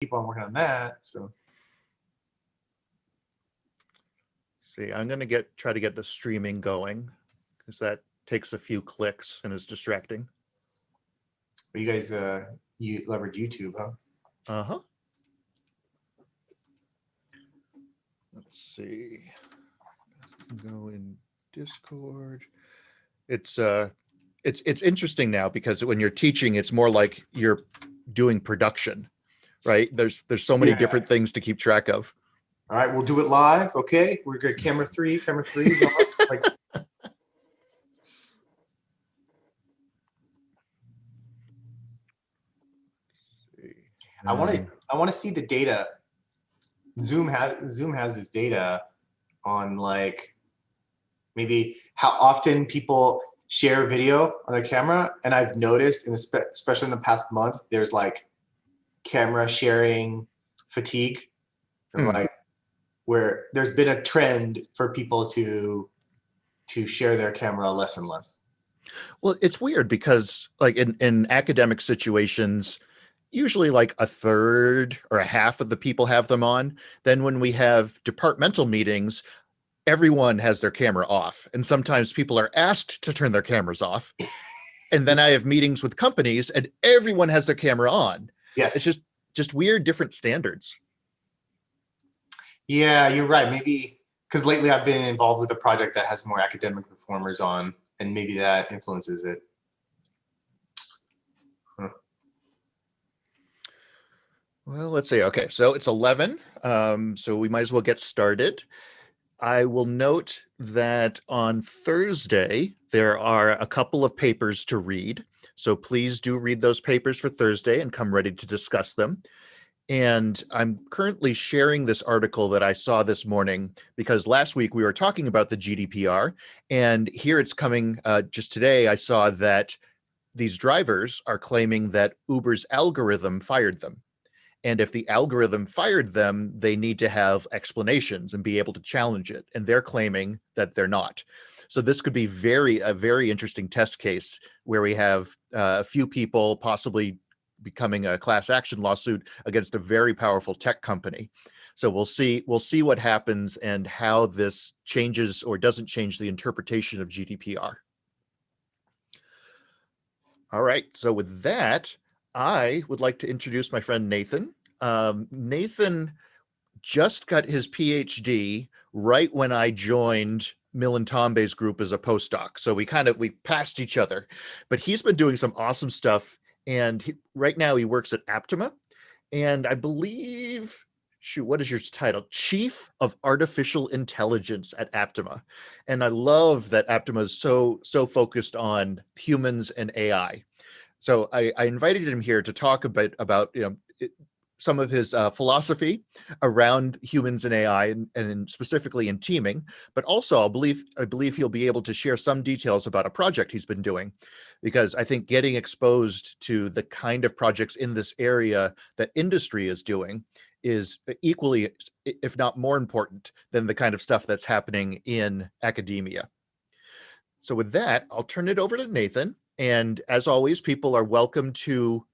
keep on working on that. So see, I'm going to try to get the streaming going because that takes a few clicks and is distracting. but you guys, you leverage YouTube, huh? Uh-huh. Let's see. Go in Discord. It's interesting now because when you're teaching, it's more like you're doing production, right? There's so many different things to keep track of. All right, we'll do it live. Okay, we're good. Camera three is on. Like, I want to see the data. Zoom has this data on like maybe how often people share video on their camera, and I've noticed, especially in the past month, there's like camera sharing fatigue, like where there's been a trend for people to share their camera less and less. Well, it's weird because like in academic situations, usually like a third or a half of the people have them on. Then when we have departmental meetings, everyone has their camera off. And sometimes people are asked to turn their cameras off. And then I have meetings with companies and everyone has their camera on. Yes. It's just weird, different standards. Yeah, you're right. Maybe because lately I've been involved with a project that has more academic performers on, and maybe that influences it. Huh. Well, let's see. Okay, so it's 11. So we might as well get started. I will note that on Thursday, there are a couple of papers to read. So please do read those papers for Thursday and come ready to discuss them. And I'm currently sharing this article that I saw this morning because last week we were talking about the GDPR, and here it's coming just today. I saw that these drivers are claiming that Uber's algorithm fired them. And if the algorithm fired them, they need to have explanations and be able to challenge it. And they're claiming that they're not. So this could be a very interesting test case where we have a few people possibly becoming a class action lawsuit against a very powerful tech company. So we'll see what happens and how this changes or doesn't change the interpretation of GDPR. All right. So with that, I would like to introduce my friend Nathan. Nathan just got his PhD right when I joined Milintambe's group as a postdoc. So we passed each other, but he's been doing some awesome stuff. And right now he works at APTIMA. And I believe, what is your title? Chief of Artificial Intelligence at APTIMA. And I love that APTIMA is so focused on humans and AI. So I invited him here to talk a bit about some of his philosophy around humans and AI, and specifically in teaming. But also, I believe he'll be able to share some details about a project he's been doing, because I think getting exposed to the kind of projects in this area that industry is doing is equally, if not more important than the kind of stuff that's happening in academia. So with that, I'll turn it over to Nathan. And as always, people are welcome to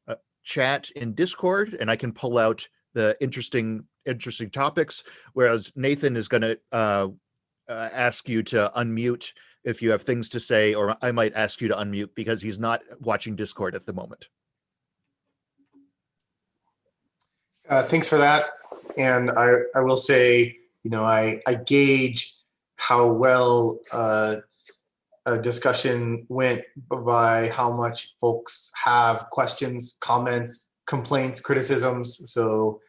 chat in Discord, and I can pull out the interesting topics, whereas Nathan is going to ask you to unmute if you have things to say, or I might ask you to unmute because he's not watching Discord at the moment. Thanks for that. And I will say, I gauge how well a discussion went by how much folks have questions, comments, complaints, criticisms. So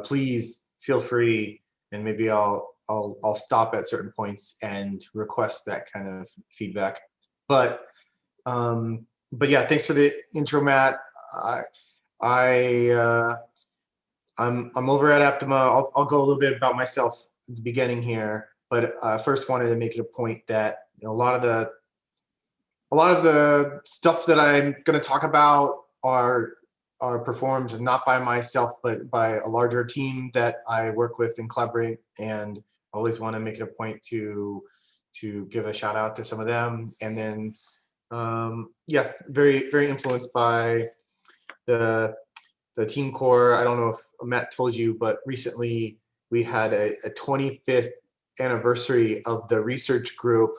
please feel free, and maybe I'll stop at certain points and request that kind of feedback. But yeah, thanks for the intro, Matt. I'm over at APTIMA. I'll go a little bit about myself at the beginning here, but first wanted to make it a point that a lot of the stuff that I'm going to talk about are performed not by myself, but by a larger team that I work with and collaborate. And I always want to make it a point to give a shout out to some of them. And then, yeah, very, very influenced by the the team core. I don't know if Matt told you, but recently we had a 25th anniversary of the research group,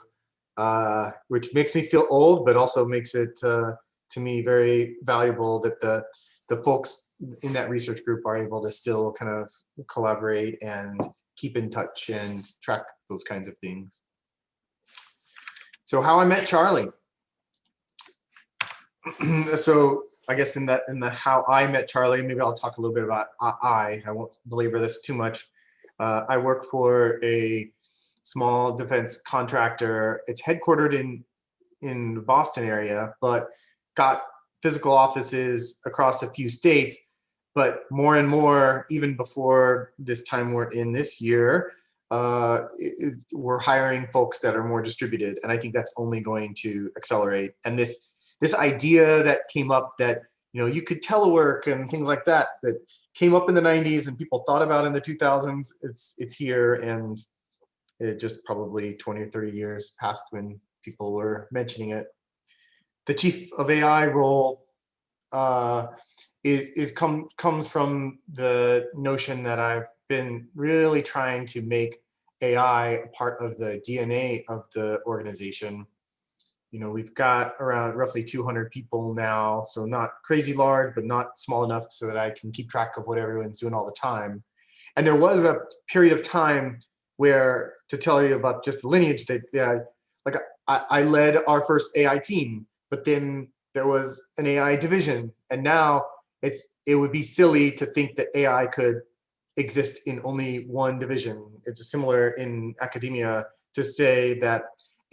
which makes me feel old, but also makes it to me very valuable that the folks in that research group are able to still kind of collaborate and keep in touch and track those kinds of things. So how I met Charlie. So I guess in the how I met Charlie, maybe I'll talk a little bit about I won't belabor this too much. I work for a small defense contractor. It's headquartered in the Boston area, but got physical offices across a few states. But more and more, even before this time we're in this year, we're hiring folks that are more distributed, and I think that's only going to accelerate. And this idea that came up that you could telework and things like that came up in the 90s and people thought about in the 2000s. It's here, and it just probably 20 or 30 years past when people were mentioning it. The chief of AI role comes from the notion that I've been really trying to make AI a part of the DNA of the organization. We've got around roughly 200 people now, so not crazy large, but not small enough so that I can keep track of what everyone's doing all the time. And there was a period of time where, to tell you about just the lineage, that I led our first AI team, but then there was an AI division, and now it would be silly to think that AI could exist in only one division. It's similar in academia to say that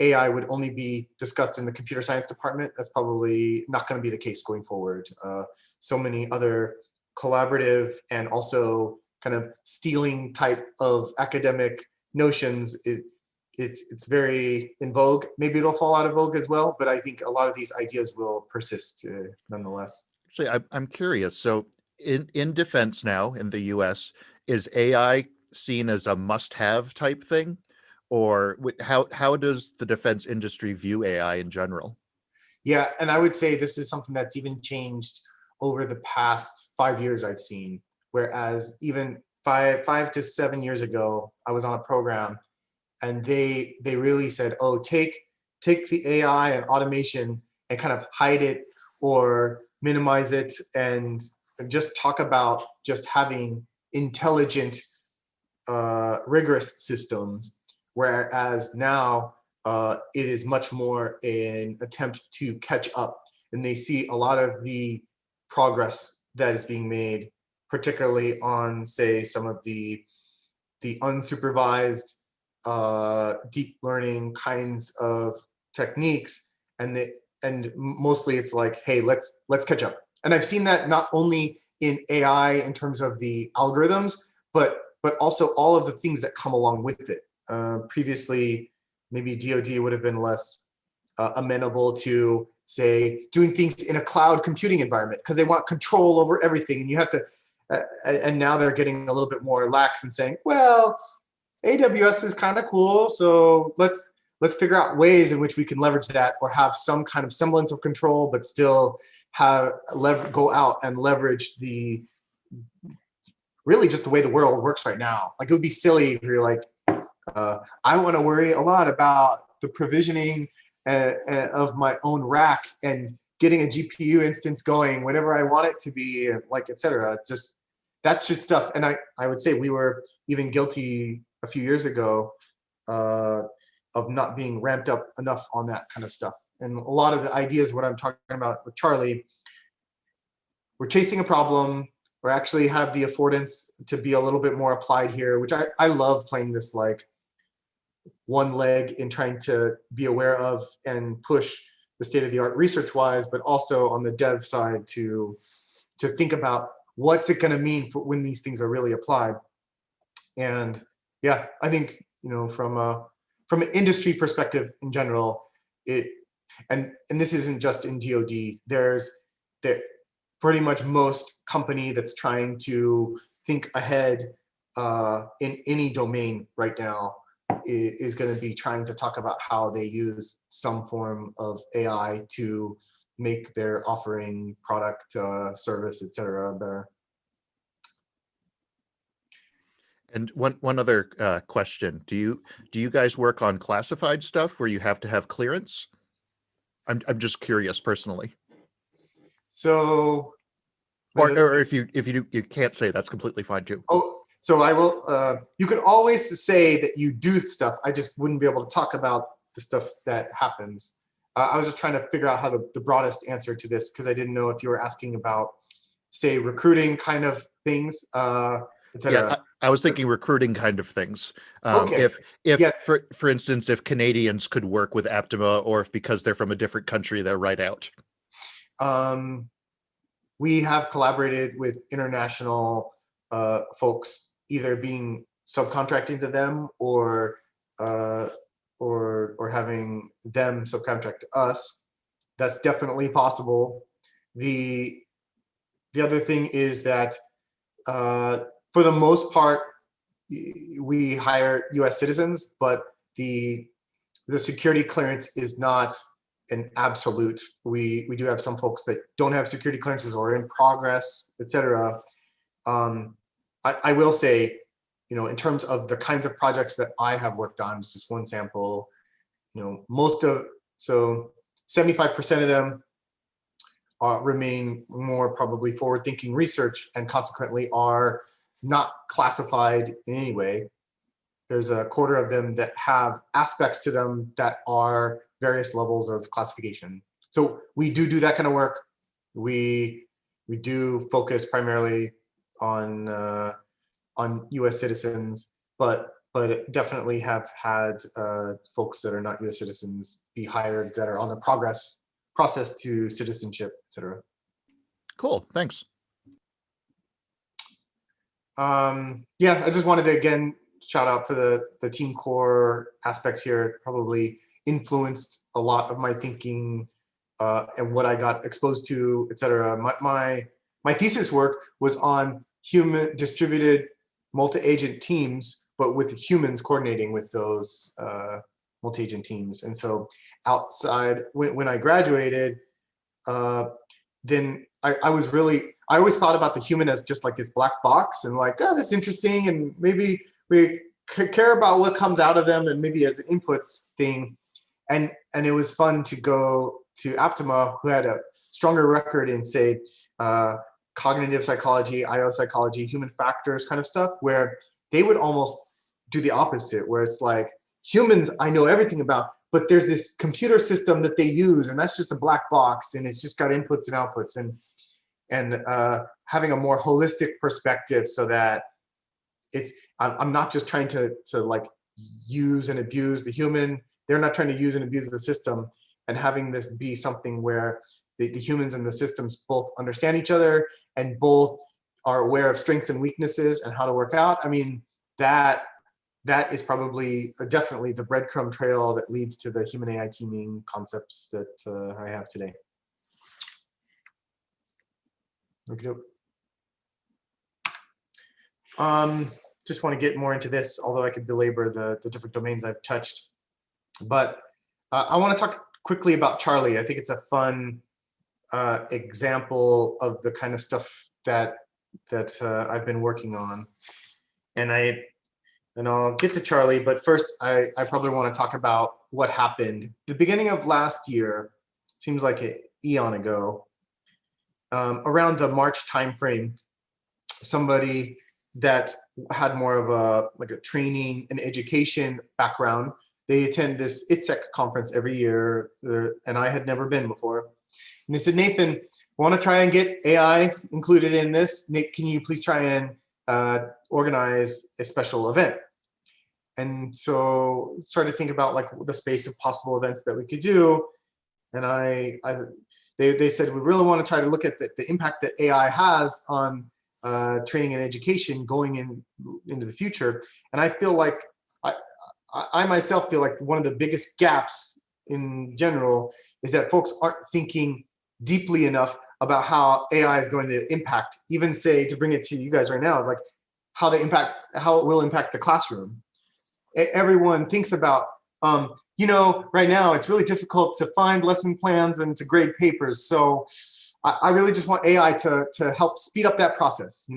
AI would only be discussed in the computer science department. That's probably not going to be the case going forward. So many other collaborative and also kind of stealing type of academic notions. It's very in vogue. Maybe it'll fall out of vogue as well, but I think a lot of these ideas will persist nonetheless. Actually, I'm curious. So in defense now in the US, is AI seen as a must-have type thing? Or how does the defense industry view AI in general? Yeah, and I would say this is something that's even changed over the past 5 years I've seen. Whereas even five to 7 years ago, I was on a program and they really said, oh, take the AI and automation and kind of hide it or minimize it and just talk about just having intelligent, rigorous systems. Whereas now it is much more an attempt to catch up, and they see a lot of the progress that is being made, particularly on, say, some of the unsupervised deep learning kinds of techniques, and mostly it's like, hey, let's catch up. And I've seen that not only in AI in terms of the algorithms, but also all of the things that come along with it. Previously, maybe DoD would have been less amenable to, say, doing things in a cloud computing environment because they want control over everything, and you have to. And now they're getting a little bit more lax and saying, well, AWS is kind of cool, so let's figure out ways in which we can leverage that or have some kind of semblance of control, but still go out and leverage the really just the way the world works right now. Like, it would be silly if you're like, I want to worry a lot about the provisioning of my own rack and getting a GPU instance going whenever I want it to be, like, et cetera. It's just, that's just stuff. And I would say we were even guilty a few years ago of not being ramped up enough on that kind of stuff. And a lot of the ideas, what I'm talking about with Charlie, we're chasing a problem. We actually have the affordance to be a little bit more applied here, which I love playing this like one leg in trying to be aware of and push the state of the art research wise, but also on the dev side to think about what's it going to mean for when these things are really applied. And yeah, I think, from an industry perspective in general, and this isn't just in DoD, there's pretty much most company that's trying to think ahead in any domain right now is going to be trying to talk about how they use some form of AI to make their offering, product, service, et cetera, better. And one other question: do you guys work on classified stuff where you have to have clearance? I'm just curious personally. So, Or if you can't say, that's completely fine too. oh, so I will. You could always say that you do stuff. I just wouldn't be able to talk about the stuff that happens. I was just trying to figure out how the broadest answer to this, because I didn't know if you were asking about, say, recruiting kind of things, Yeah, etc. I was thinking recruiting kind of things. Okay. If Yes. for instance, if Canadians could work with APTIMA, or if because they're from a different country, they're right out. We have collaborated with international folks, either being subcontracting to them uh, or having them subcontract to us. That's definitely possible. The the other thing is that for the most part, we hire U.S. citizens, but the security clearance is not an absolute. We do have some folks that don't have security clearances or in progress, etc. Um, I will say, in terms of the kinds of projects that I have worked on, just one sample, most of, so 75% of them remain more probably forward-thinking research, and consequently are not classified in any way. There's a quarter of them that have aspects to them that are various levels of classification. So we do that kind of work. We do focus primarily on U.S. citizens, but definitely have had folks that are not U.S. citizens be hired that are on the process to citizenship, etc. Cool, thanks. Yeah, I just wanted to again shout out for the team core aspects here. It probably influenced a lot of my thinking and what I got exposed to, etc. My thesis work was on human distributed multi-agent teams, but with humans coordinating with those multi-agent teams. And so outside, when I graduated, then I always thought about the human as just like this black box, and like, oh, that's interesting, and maybe we care about what comes out of them, and maybe as an inputs thing. And it was fun to go to APTIMA, who had a stronger record in, say, cognitive psychology, IO psychology, human factors kind of stuff, where they would almost do the opposite, where it's like, humans I know everything about, but there's this computer system that they use, and that's just a black box, and it's just got inputs and outputs, and having a more holistic perspective, so that I'm not just trying to like use and abuse the human. They're not trying to use and abuse the system, and having this be something where the humans and the systems both understand each other and both are aware of strengths and weaknesses and how to work out. I mean, that is definitely the breadcrumb trail that leads to the human AI teaming concepts that I have today. Okay. Just want to get more into this, although I could belabor the different domains I've touched. But I want to talk quickly about Charlie. I think it's a fun example of the kind of stuff that I've been working on. And I'll get to Charlie, but first I probably want to talk about what happened. The beginning of last year, seems like an eon ago, around the March timeframe, somebody that had more of a training and education background, they attend this ITSEC conference every year, and I had never been before. And they said, Nathan, I want to try and get AI included in this. Nate, can you please try and organize a special event? And so started to think about like the space of possible events that we could do. And they said, we really want to try to look at the impact that AI has on training and education going into the future. And I feel like, I myself feel like one of the biggest gaps in general is that folks aren't thinking deeply enough about how AI is going to impact, even say, to bring it to you guys right now, like how it will impact the classroom. Everyone thinks about, right now it's really difficult to find lesson plans and to grade papers. So I really just want AI to help speed up that process,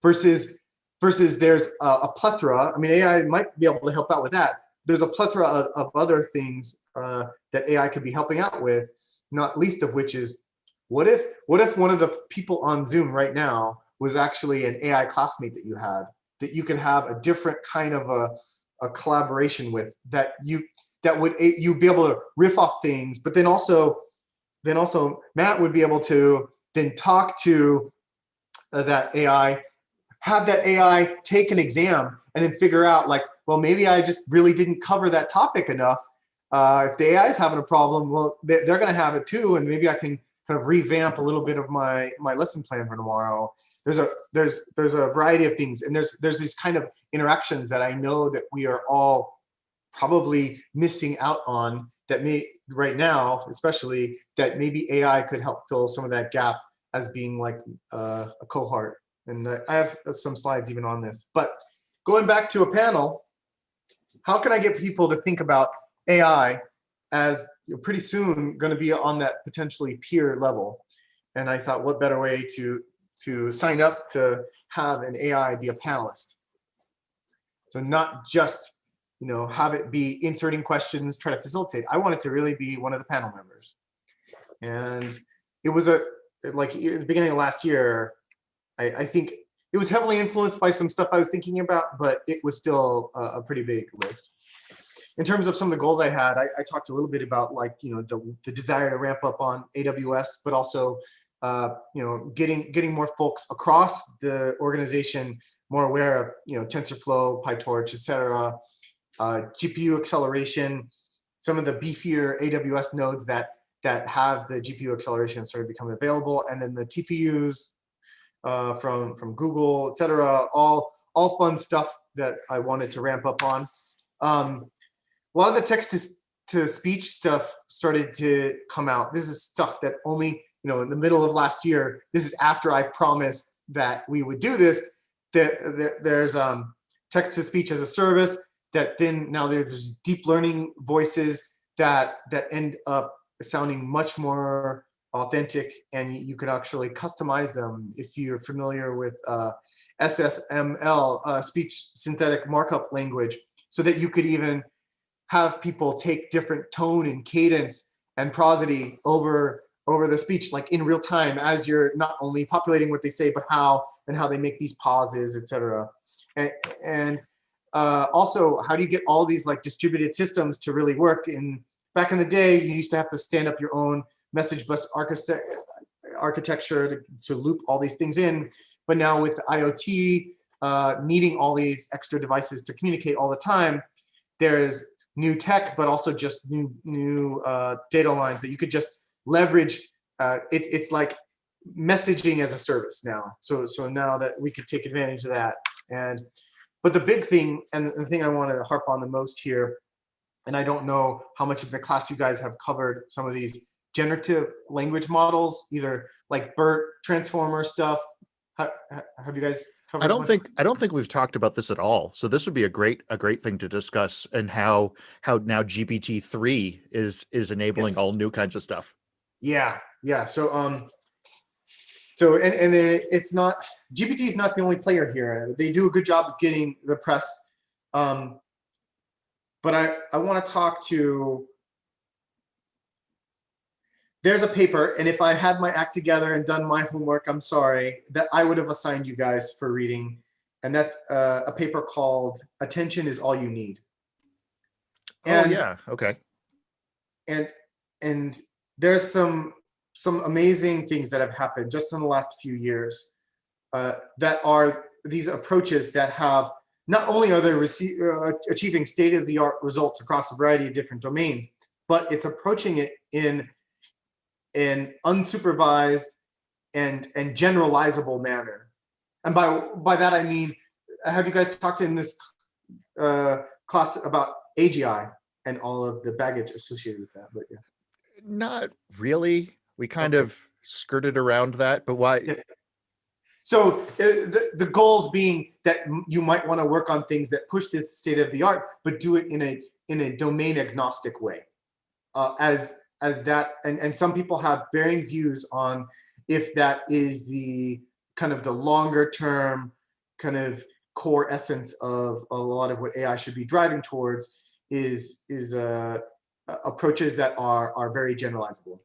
versus versus there's a plethora. I mean, AI might be able to help out with that. There's a plethora of other things that AI could be helping out with, not least of which is, what if one of the people on Zoom right now was actually an AI classmate that you could have a different kind of a collaboration with, that would you'd be able to riff off things, but then also Matt would be able to then talk to that AI, have that AI take an exam and then figure out, like, well, maybe I just really didn't cover that topic enough. If the AI is having a problem, well, they're going to have it too, and maybe I can kind of revamp a little bit of my lesson plan for tomorrow. There's a variety of things, and there's these kind of interactions that I know that we are all probably missing out on, that may right now, especially, that maybe AI could help fill some of that gap as being like a cohort. And I have some slides even on this. But going back to a panel, how can I get people to think about AI as pretty soon going to be on that potentially peer level? And I thought, what better way to sign up to have an AI be a panelist? So not just, have it be inserting questions, try to facilitate. I want it to really be one of the panel members. And it was like at the beginning of last year, I think it was heavily influenced by some stuff I was thinking about, but it was still a pretty big lift. In terms of some of the goals I had, I talked a little bit about, like, the desire to ramp up on AWS, but also getting more folks across the organization more aware of TensorFlow, PyTorch, etc. GPU acceleration, some of the beefier AWS nodes that have the GPU acceleration started becoming available, and then the TPUs from Google, etc. All fun stuff that I wanted to ramp up on. A lot of the text-to-speech stuff started to come out. This is stuff that only, in the middle of last year, this is after I promised that we would do this, there's text-to-speech as a service, that then now there's deep learning voices that end up sounding much more authentic, and you can actually customize them if you're familiar with SSML, speech synthetic markup language, so that you could even have people take different tone and cadence and prosody over the speech, like in real time, as you're not only populating what they say, but how they make these pauses, etc. And also, how do you get all these like distributed systems to really work? Back in the day, you used to have to stand up your own message bus architecture to loop all these things in. But now with the IoT, needing all these extra devices to communicate all the time, there's new tech, but also just new data lines that you could just leverage. It's like messaging as a service now. So now that we could take advantage of that. But the big thing, and the thing I want to harp on the most here, and I don't know how much of the class you guys have covered some of these generative language models, either like BERT, transformer stuff. Have you guys covered? I don't think we've talked about this at all. So this would be a great thing to discuss, and how now GPT-3 is enabling all new kinds of stuff. Yeah. So and then it's not, GPT is not the only player here. They do a good job of getting the press. But I want to talk to, there's a paper, and if I had my act together and done my homework, I'm sorry, that I would have assigned you guys for reading. And that's a paper called Attention is All You Need. And, oh yeah, okay. And there's some amazing things that have happened just in the last few years that are these approaches that have, not only are they achieving state-of-the-art results across a variety of different domains, but it's approaching it in an unsupervised and generalizable manner. And by that I mean, have you guys talked in this class about AGI and all of the baggage associated with that? But yeah. Not really. We kind of skirted around that, but why? Yes. So the goals being that you might want to work on things that push this state of the art, but do it in a domain agnostic way. As that, and some people have varying views on if that is the kind of the longer term kind of core essence of a lot of what AI should be driving towards is approaches that are very generalizable.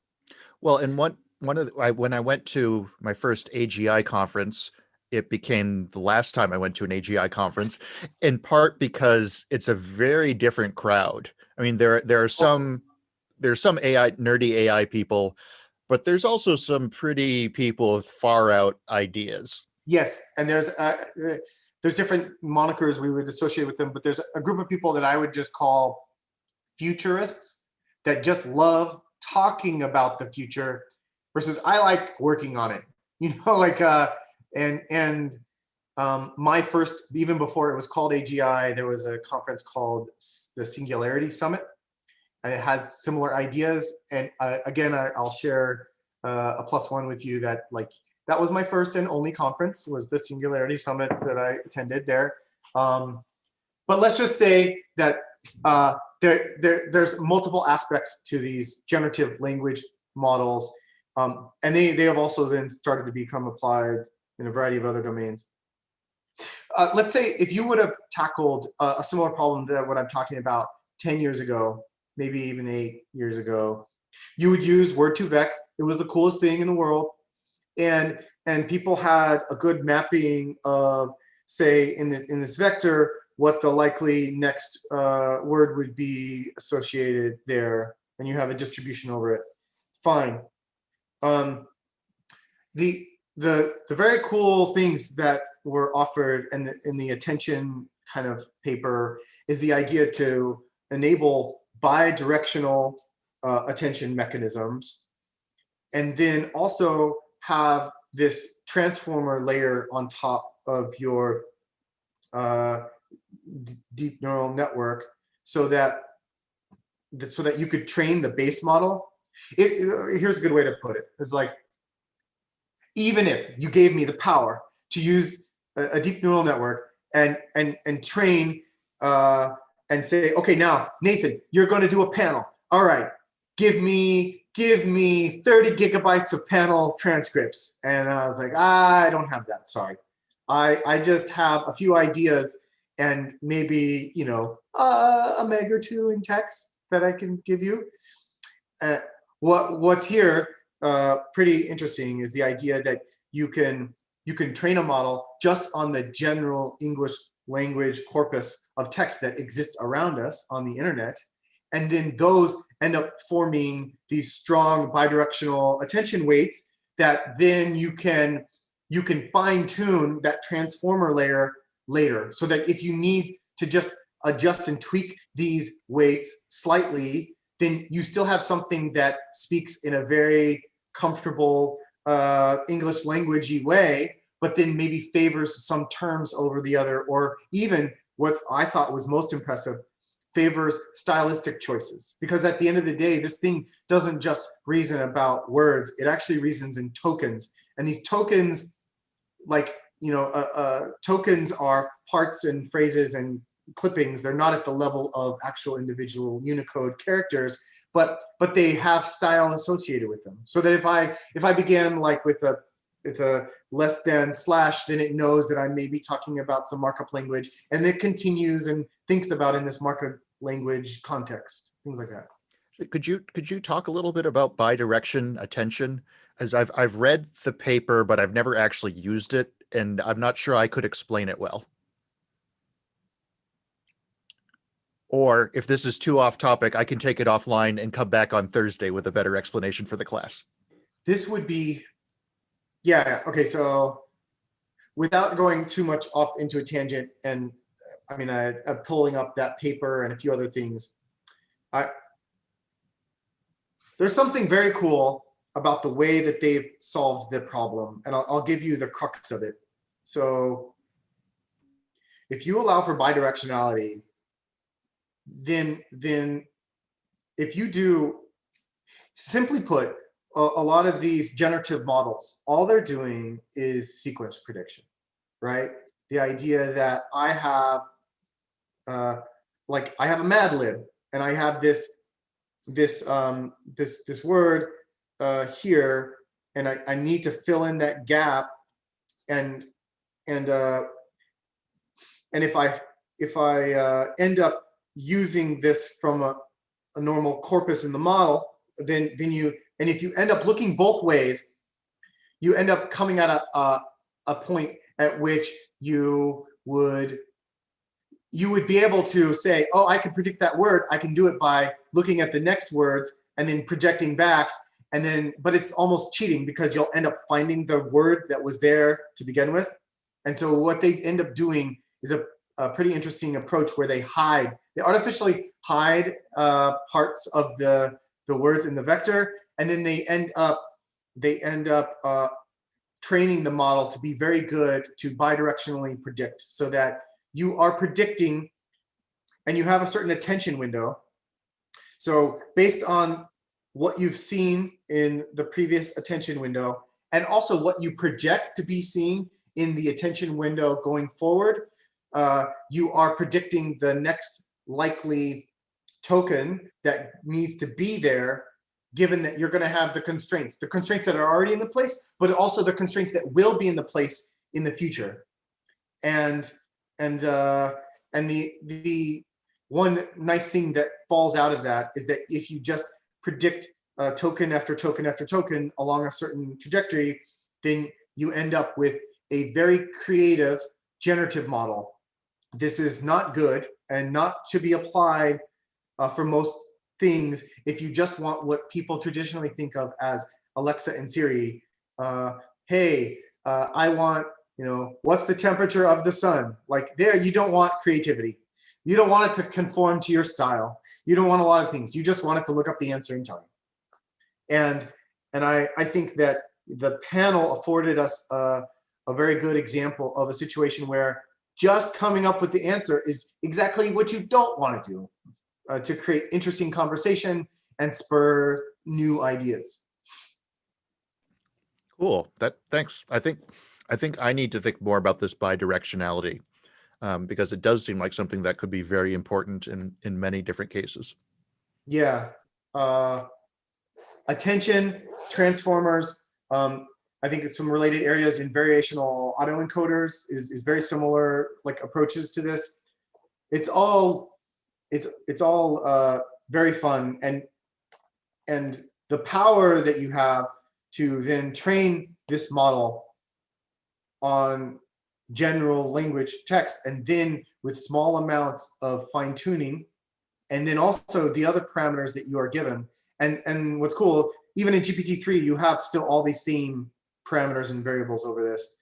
Well, and one of when I went to my first AGI conference, it became the last time I went to an AGI conference, in part because it's a very different crowd. I mean, there are some AI nerdy AI people, but there's also some pretty people with far out ideas. Yes, and there's different monikers we would associate with them, but there's a group of people that I would just call futurists that just love talking about the future versus I like working on it. You know, like my first, even before it was called AGI, there was a conference called the Singularity Summit, and it has similar ideas. And again, I'll share a +1 with you that like that was my first and only conference, was the Singularity Summit that I attended there. But let's just say that there's multiple aspects to these generative language models, and they have also then started to become applied in a variety of other domains. Let's say if you would have tackled a similar problem that what I'm talking about 10 years ago, maybe even 8 years ago, you would use Word2Vec. It was the coolest thing in the world. And people had a good mapping of, say, in this vector, what the likely next word would be associated there, and you have a distribution over it. Fine. The very cool things that were offered in the attention kind of paper is the idea to enable bidirectional attention mechanisms, and then also have this transformer layer on top of your deep neural network, so that you could train the base model. Here's a good way to put it. It's like, even if you gave me the power to use a deep neural network and train and say, okay, now Nathan, you're going to do a panel. All right, give me 30 gigabytes of panel transcripts. And I was like, I don't have that. Sorry, I just have a few ideas and maybe, you know, a meg or two in text that I can give you. What's here pretty interesting is the idea that you can train a model just on the general English language corpus of text that exists around us on the internet, and then those end up forming these strong bidirectional attention weights that then you can fine tune that transformer layer later, so that if you need to just adjust and tweak these weights slightly, then you still have something that speaks in a very comfortable English languagey way, but then maybe favors some terms over the other, or even what I thought was most impressive, favors stylistic choices. Because at the end of the day, this thing doesn't just reason about words, it actually reasons in tokens. And these tokens, like, you know, tokens are parts and phrases and clippings. They're not at the level of actual individual Unicode characters, but they have style associated with them. So that if I began like with a less than slash, then it knows that I may be talking about some markup language, and it continues and thinks about in this markup language context, things like that. Could you talk a little bit about bidirection attention? As I've read the paper, but I've never actually used it, and I'm not sure I could explain it well. Or if this is too off topic, I can take it offline and come back on Thursday with a better explanation for the class. This would be, yeah, okay, so without going too much off into a tangent, and I mean, pulling up that paper and a few other things, there's something very cool about the way that they've solved the problem, and I'll give you the crux of it. So if you allow for bidirectionality, then if you do, simply put, a lot of these generative models, all they're doing is sequence prediction, right? The idea that I have like I have a Mad Lib, and I have this word here, and I need to fill in that gap, and and if I end up using this from a normal corpus in the model, then if you end up looking both ways, you end up coming at a point at which you would be able to say, oh, I can predict that word. I can do it by looking at the next words and then projecting back. And then, but it's almost cheating because you'll end up finding the word that was there to begin with. And so what they end up doing is a pretty interesting approach where they artificially hide parts of the words in the vector. And then they end up training the model to be very good to bidirectionally predict, so that you are predicting and you have a certain attention window. So based on what you've seen in the previous attention window, and also what you project to be seeing in the attention window going forward, you are predicting the next likely token that needs to be there, given that you're going to have the constraints that are already in the place, but also the constraints that will be in the place in the future. And the one nice thing that falls out of that is that if you just predict token after token after token along a certain trajectory, then you end up with a very creative generative model. This is not good and not to be applied for most things if you just want what people traditionally think of as Alexa and Siri. Hey, I want, what's the temperature of the sun? Like there, you don't want creativity. You don't want it to conform to your style. You don't want a lot of things. You just want it to look up the answer in time. And I think that the panel afforded us a very good example of a situation where just coming up with the answer is exactly what you don't want to do to create interesting conversation and spur new ideas. Cool. Thanks. I think I need to think more about this bidirectionality because it does seem like something that could be very important in many different cases. Yeah. Attention, transformers. I think it's some related areas in variational autoencoders is very similar, like approaches to this. It's all very fun, and the power that you have to then train this model on general language text, and then with small amounts of fine tuning, and then also the other parameters that you are given. And what's cool, even in GPT-3, you have still all these same parameters and variables over this.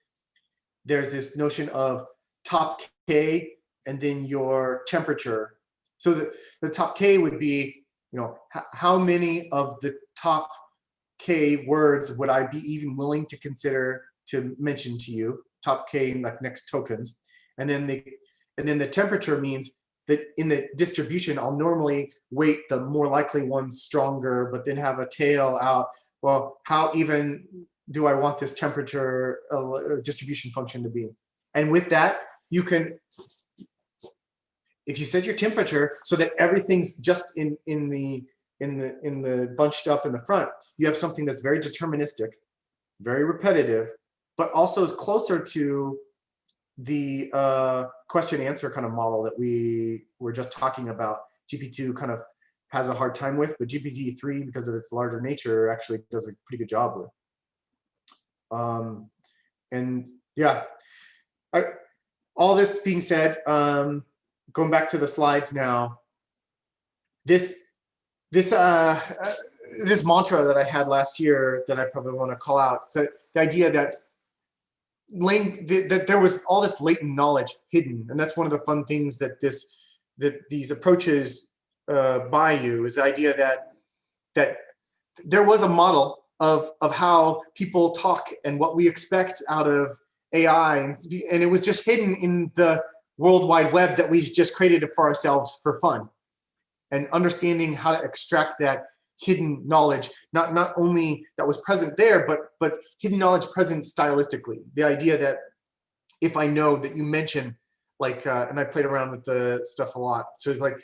There's this notion of top K and then your temperature. So the top K would be, how many of the top K words would I be even willing to consider to mention to you? Top K, like next tokens. And then the temperature means that in the distribution, I'll normally weight the more likely ones stronger, but then have a tail out. Well, how even do I want this temperature distribution function to be? And with that, you can, if you set your temperature so that everything's just in the bunched up in the front, you have something that's very deterministic, very repetitive, but also is closer to the question answer kind of model that we were just talking about. GPT-2 kind of has a hard time with, but GPT-3, because of its larger nature, actually does a pretty good job with. And yeah, all this being said, going back to the slides now, this mantra that I had last year that I probably want to call out, so the idea that there was all this latent knowledge hidden, and that's one of the fun things that these approaches buy you, is the idea that there was a model of how people talk and what we expect out of AI, and it was just hidden in the World Wide Web that we just created for ourselves for fun. And understanding how to extract that hidden knowledge, not only that was present there, but hidden knowledge present stylistically. The idea that if I know that you mention, like, and I played around with the stuff a lot. So it's like,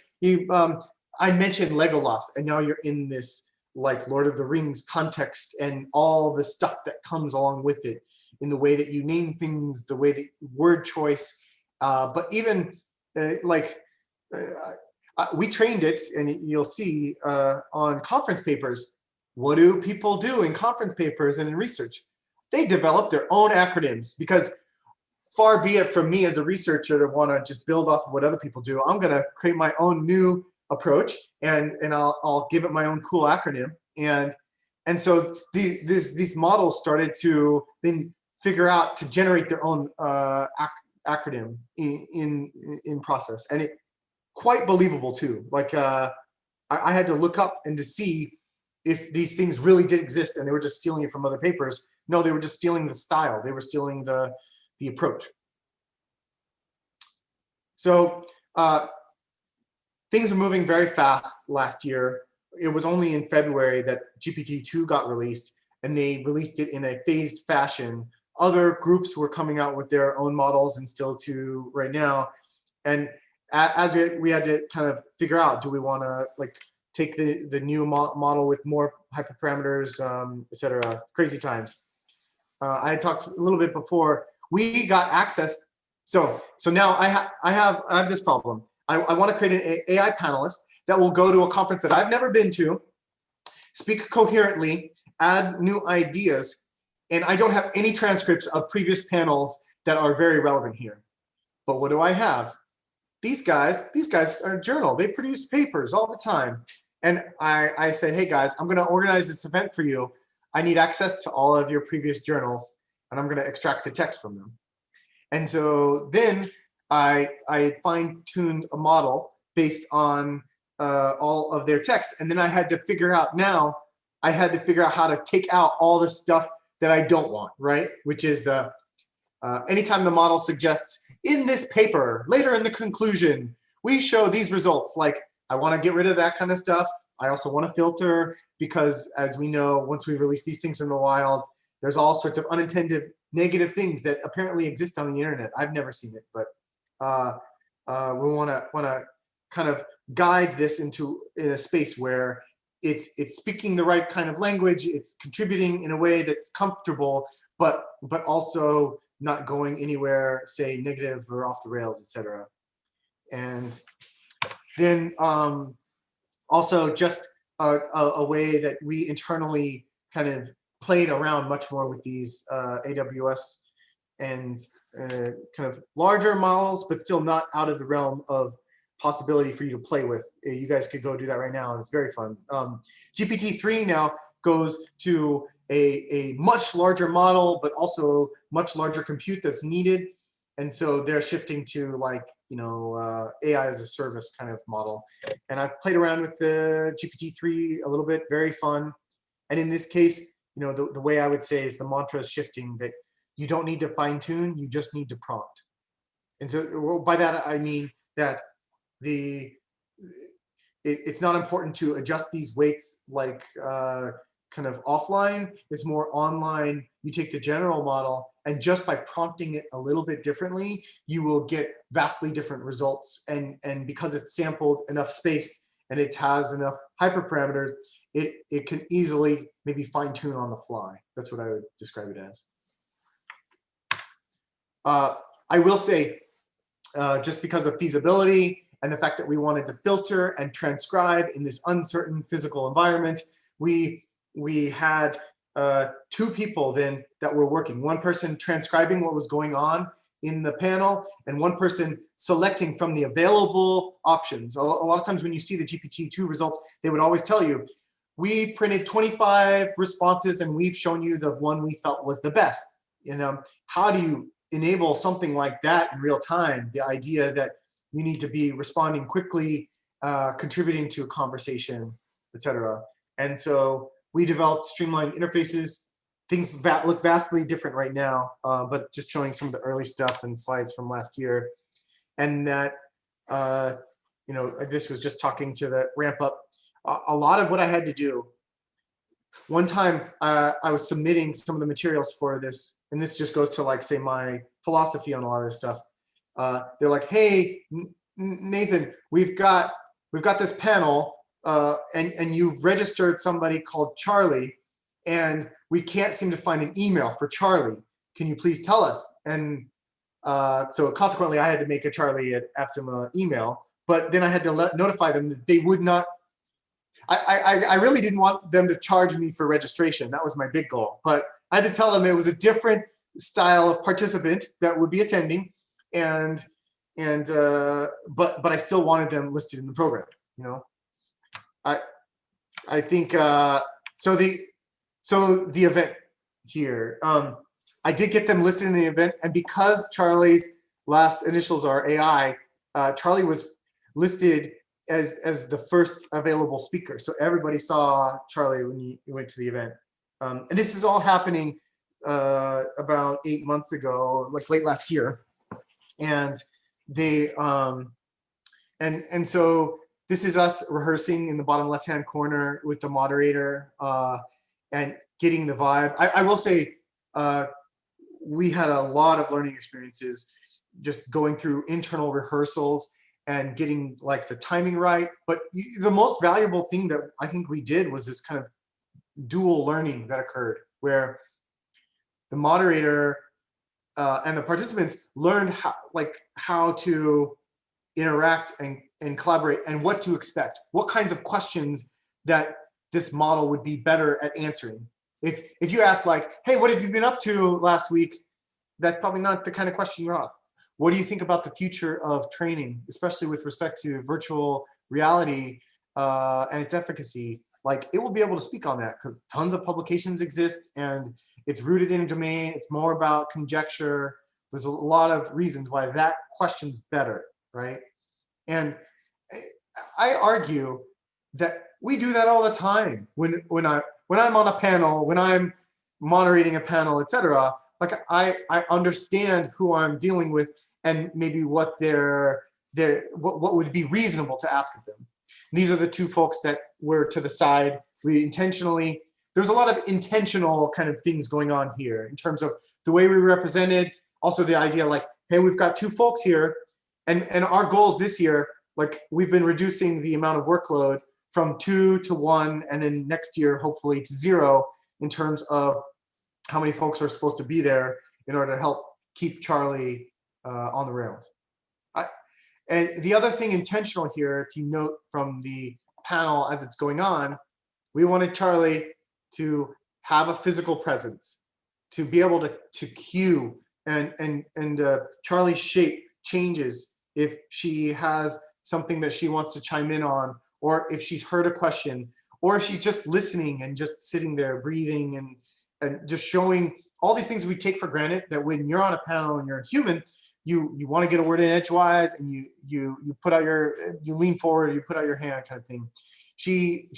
I mentioned Legolas, and now you're in this like Lord of the Rings context and all the stuff that comes along with it, in the way that you name things, the way that word choice, But even we trained it, and you'll see on conference papers. What do people do in conference papers and in research? They develop their own acronyms, because far be it from me as a researcher to want to just build off of what other people do. I'm going to create my own new approach, and I'll give it my own cool acronym. And so these models started to then figure out to generate their own acronym in process, and it quite believable too. Like I had to look up and to see if these things really did exist, and they were just stealing it from other papers. No, they were just stealing the style. They were stealing the approach. So things are moving very fast last year. It was only in February that GPT-2 got released, and they released it in a phased fashion. Other groups were coming out with their own models, and still to right now. And as we had to kind of figure out, do we want to like take the new model with more hyperparameters, et cetera. Crazy times. I had talked a little bit before. We got access. So now I have this problem. I want to create an AI panelist that will go to a conference that I've never been to, speak coherently, add new ideas, and I don't have any transcripts of previous panels that are very relevant here. But what do I have? These guys are a journal. They produce papers all the time. And I said, hey guys, I'm going to organize this event for you. I need access to all of your previous journals, and I'm going to extract the text from them. And so then I fine-tuned a model based on all of their text. And then I had to figure out how to take out all the stuff that I don't want, right? Which is the anytime the model suggests, in this paper, later in the conclusion, we show these results. Like, I want to get rid of that kind of stuff. I also want to filter, because as we know, once we release these things in the wild, there's all sorts of unintended negative things that apparently exist on the internet. I've never seen it, but we want to kind of guide this into a space where it's speaking the right kind of language, it's contributing in a way that's comfortable, but also not going anywhere, say, negative or off the rails, etc. And then also just a way that we internally kind of played around much more with these AWS and kind of larger models, but still not out of the realm of possibility for you to play with. You guys could go do that right now, and it's very fun. GPT-3 now goes to a much larger model, but also much larger compute that's needed. And so they're shifting to like, AI as a service kind of model. And I've played around with the GPT-3 a little bit, very fun. And in this case, the way I would say is the mantra is shifting, that you don't need to fine tune, you just need to prompt. And so by that, I mean that it's not important to adjust these weights like kind of offline. It's more online. You take the general model, and just by prompting it a little bit differently, you will get vastly different results. And because it's sampled enough space and it has enough hyperparameters, it can easily maybe fine tune on the fly. That's what I would describe it as. I will say, just because of feasibility and the fact that we wanted to filter and transcribe in this uncertain physical environment, we had two people then that were working. One person transcribing what was going on in the panel, and one person selecting from the available options. A lot of times when you see the GPT-2 results, they would always tell you, we printed 25 responses and we've shown you the one we felt was the best. How do you enable something like that in real time? The idea that you need to be responding quickly, contributing to a conversation, etc. And so we developed streamlined interfaces. Things look vastly different right now, but just showing some of the early stuff and slides from last year. And that, this was just talking to the ramp up. A lot of what I had to do, one time I was submitting some of the materials for this, and this just goes to like, say, my philosophy on a lot of this stuff. They're like, hey, Nathan, we've got this panel, and you've registered somebody called Charlie, and we can't seem to find an email for Charlie. Can you please tell us? And So consequently, I had to make a Charlie at APTIMA email, but then I had to notify them that they would not. I really didn't want them to charge me for registration. That was my big goal. But I had to tell them it was a different style of participant that would be attending, and but I still wanted them listed in the program. You know, I think so. The event here, I did get them listed in the event, and because Charlie's last initials are AI, Charlie was listed as the first available speaker. So everybody saw Charlie when you went to the event. And this is all happening about 8 months ago, like late last year. And they and so this is us rehearsing in the bottom left-hand corner with the moderator and getting the vibe. I will say we had a lot of learning experiences just going through internal rehearsals and getting like the timing right. But the most valuable thing that I think we did was this kind of dual learning that occurred where the moderator and the participants learned how to interact and collaborate and what to expect, what kinds of questions that this model would be better at answering. If you ask like, hey, what have you been up to last week? That's probably not the kind of question you're on. What do you think about the future of training, especially with respect to virtual reality and its efficacy? Like, it will be able to speak on that because tons of publications exist and it's rooted in a domain. It's more about conjecture. There's a lot of reasons why that question's better, right? And I argue that we do that all the time when I'm on a panel, when I'm moderating a panel, etc. Like I understand who I'm dealing with and maybe what what would be reasonable to ask of them. These are the two folks that were to the side. We intentionally, there's a lot of intentional kind of things going on here in terms of the way we represented, also the idea like, hey, we've got two folks here and our goals this year, like we've been reducing the amount of workload from 2 to 1 and then next year, hopefully to 0 in terms of how many folks are supposed to be there in order to help keep Charlie on the rails. And the other thing intentional here, if you note from the panel as it's going on, we wanted Charlie to have a physical presence, to be able to cue and Charlie's shape changes if she has something that she wants to chime in on, or if she's heard a question, or if she's just listening and just sitting there breathing and just showing all these things we take for granted that when you're on a panel and you're a human, you want to get a word in edgewise and you put out you lean forward, you put out your hand kind of thing. She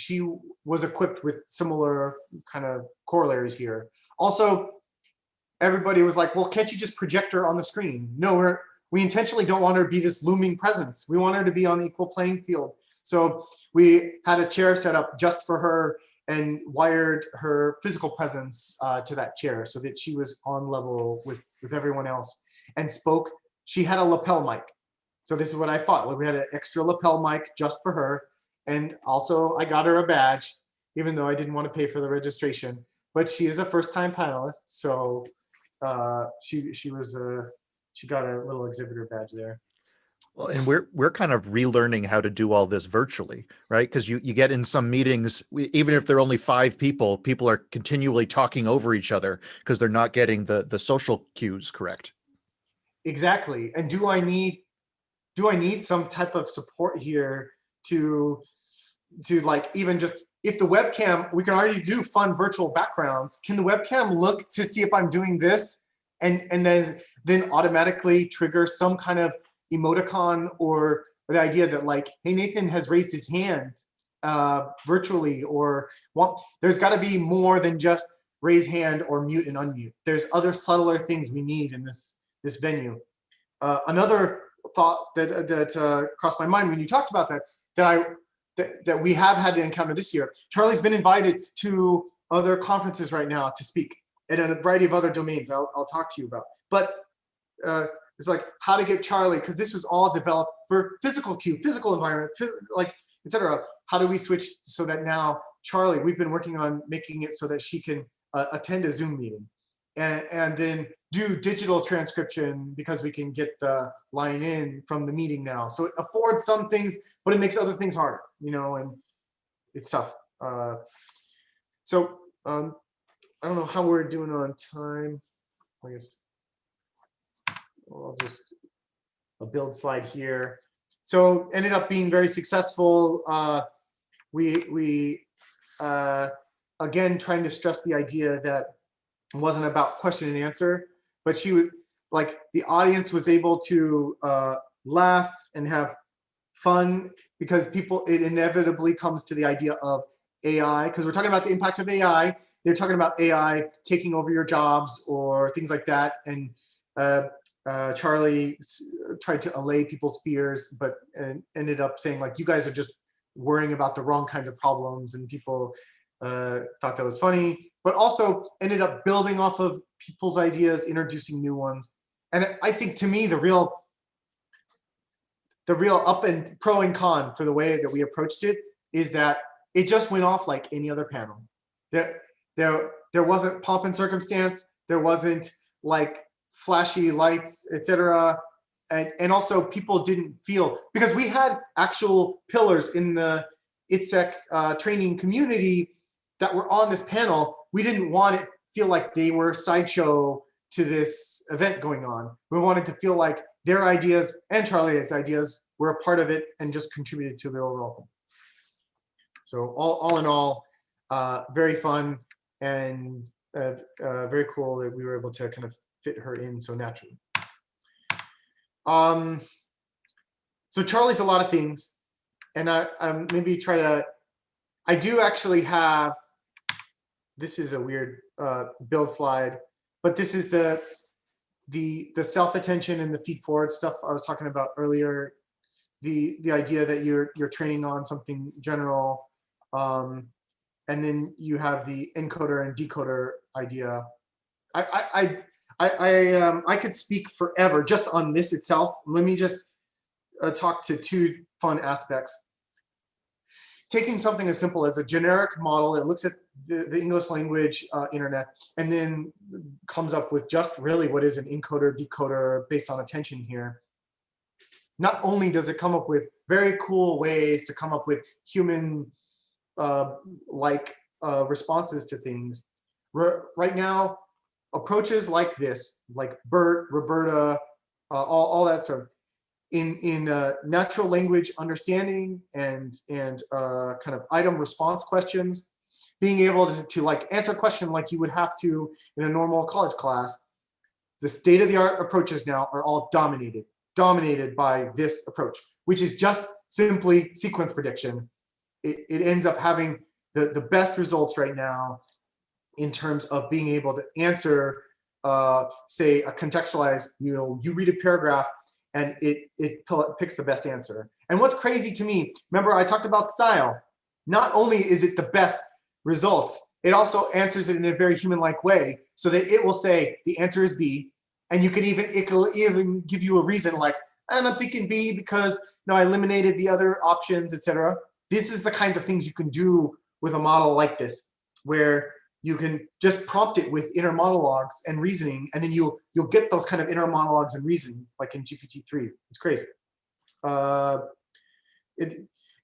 was equipped with similar kind of corollaries here. Also, everybody was like, well, can't you just project her on the screen? No, we intentionally don't want her to be this looming presence. We want her to be on the equal playing field. So we had a chair set up just for her and wired her physical presence to that chair so that she was on level with everyone else and spoke. She had a lapel mic. So this is what I thought. Like we had an extra lapel mic just for her. And also I got her a badge, even though I didn't want to pay for the registration. But she is a first-time panelist. So she got a little exhibitor badge there. Well, and we're kind of relearning how to do all this virtually, right? Because you get in some meetings, even if there are only 5 people, people are continually talking over each other because they're not getting the social cues correct. Exactly. And do I need some type of support here to like even just if the webcam, we can already do fun virtual backgrounds. Can the webcam look to see if I'm doing this and then automatically trigger some kind of emoticon or the idea that like, hey, Nathan has raised his hand virtually, or there's got to be more than just raise hand or mute and unmute. There's other subtler things we need in this venue. Another thought that crossed my mind when you talked about that we have had to encounter this year. Charlie's been invited to other conferences right now to speak in a variety of other domains I'll talk to you about. But it's like how to get Charlie, because this was all developed for physical cue, physical environment, like, etc. How do we switch so that now Charlie, we've been working on making it so that she can attend a Zoom meeting. and then do digital transcription because we can get the line in from the meeting now. So it affords some things, but it makes other things harder, and it's tough. So I don't know how we're doing on time. I guess I'll just a build slide here. So ended up being very successful. We again trying to stress the idea that it wasn't about question and answer, but she was like the audience was able to laugh and have fun because it inevitably comes to the idea of AI, because we're talking about the impact of AI. They're talking about AI taking over your jobs or things like that. And Charlie tried to allay people's fears, but ended up saying like, you guys are just worrying about the wrong kinds of problems, and people thought that was funny, but also ended up building off of people's ideas, introducing new ones. And I think to me, the real up and pro and con for the way that we approached it is that it just went off like any other panel. There wasn't pomp and circumstance. There wasn't like flashy lights, etc. And also people didn't feel, because we had actual pillars in the ITSEC training community that were on this panel. We didn't want it to feel like they were a sideshow to this event going on. We wanted to feel like their ideas and Charlie's ideas were a part of it and just contributed to the overall thing. So all in all, very fun and very cool that we were able to kind of fit her in so naturally. So Charlie's a lot of things, and I maybe try to. I do actually have. This is a weird build slide, but this is the self-attention and the feed forward stuff I was talking about earlier. The idea that you're training on something general, and then you have the encoder and decoder idea. I could speak forever just on this itself. Let me just talk to two fun aspects. Taking something as simple as a generic model, it looks at the English language internet, and then comes up with just really what is an encoder decoder based on attention here. Not only does it come up with very cool ways to come up with human like responses to things. Right now, approaches like this, like BERT, Roberta, all that stuff, in natural language understanding and kind of item response questions, being able to like answer a question like you would have to in a normal college class. The state-of-the-art approaches now are all dominated by this approach, which is just simply sequence prediction. It ends up having the best results right now in terms of being able to answer, say, a contextualized, you read a paragraph and it picks the best answer. And what's crazy to me, remember I talked about style. Not only is it the best results, it also answers it in a very human-like way, so that it will say the answer is B, and it will even give you a reason like, and I'm thinking B because I eliminated the other options, etc. This is the kinds of things you can do with a model like this, where you can just prompt it with inner monologues and reasoning, and then you'll get those kind of inner monologues and reasoning, like in GPT-3. It's crazy.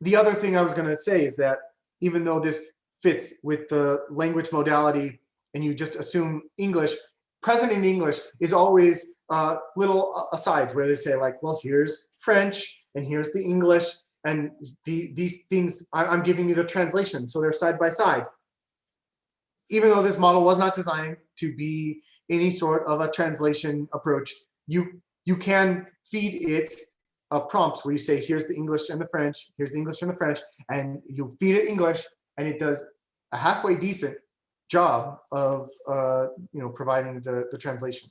The other thing I was going to say is that even though this fits with the language modality, and you just assume English, present in English is always little asides where they say like, well, here's French and here's the English, and these things, I'm giving you the translation, so they're side by side. Even though this model was not designed to be any sort of a translation approach, you can feed it prompts where you say, here's the English and the French, here's the English and the French, and you feed it English, and it does a halfway decent job of providing the translation.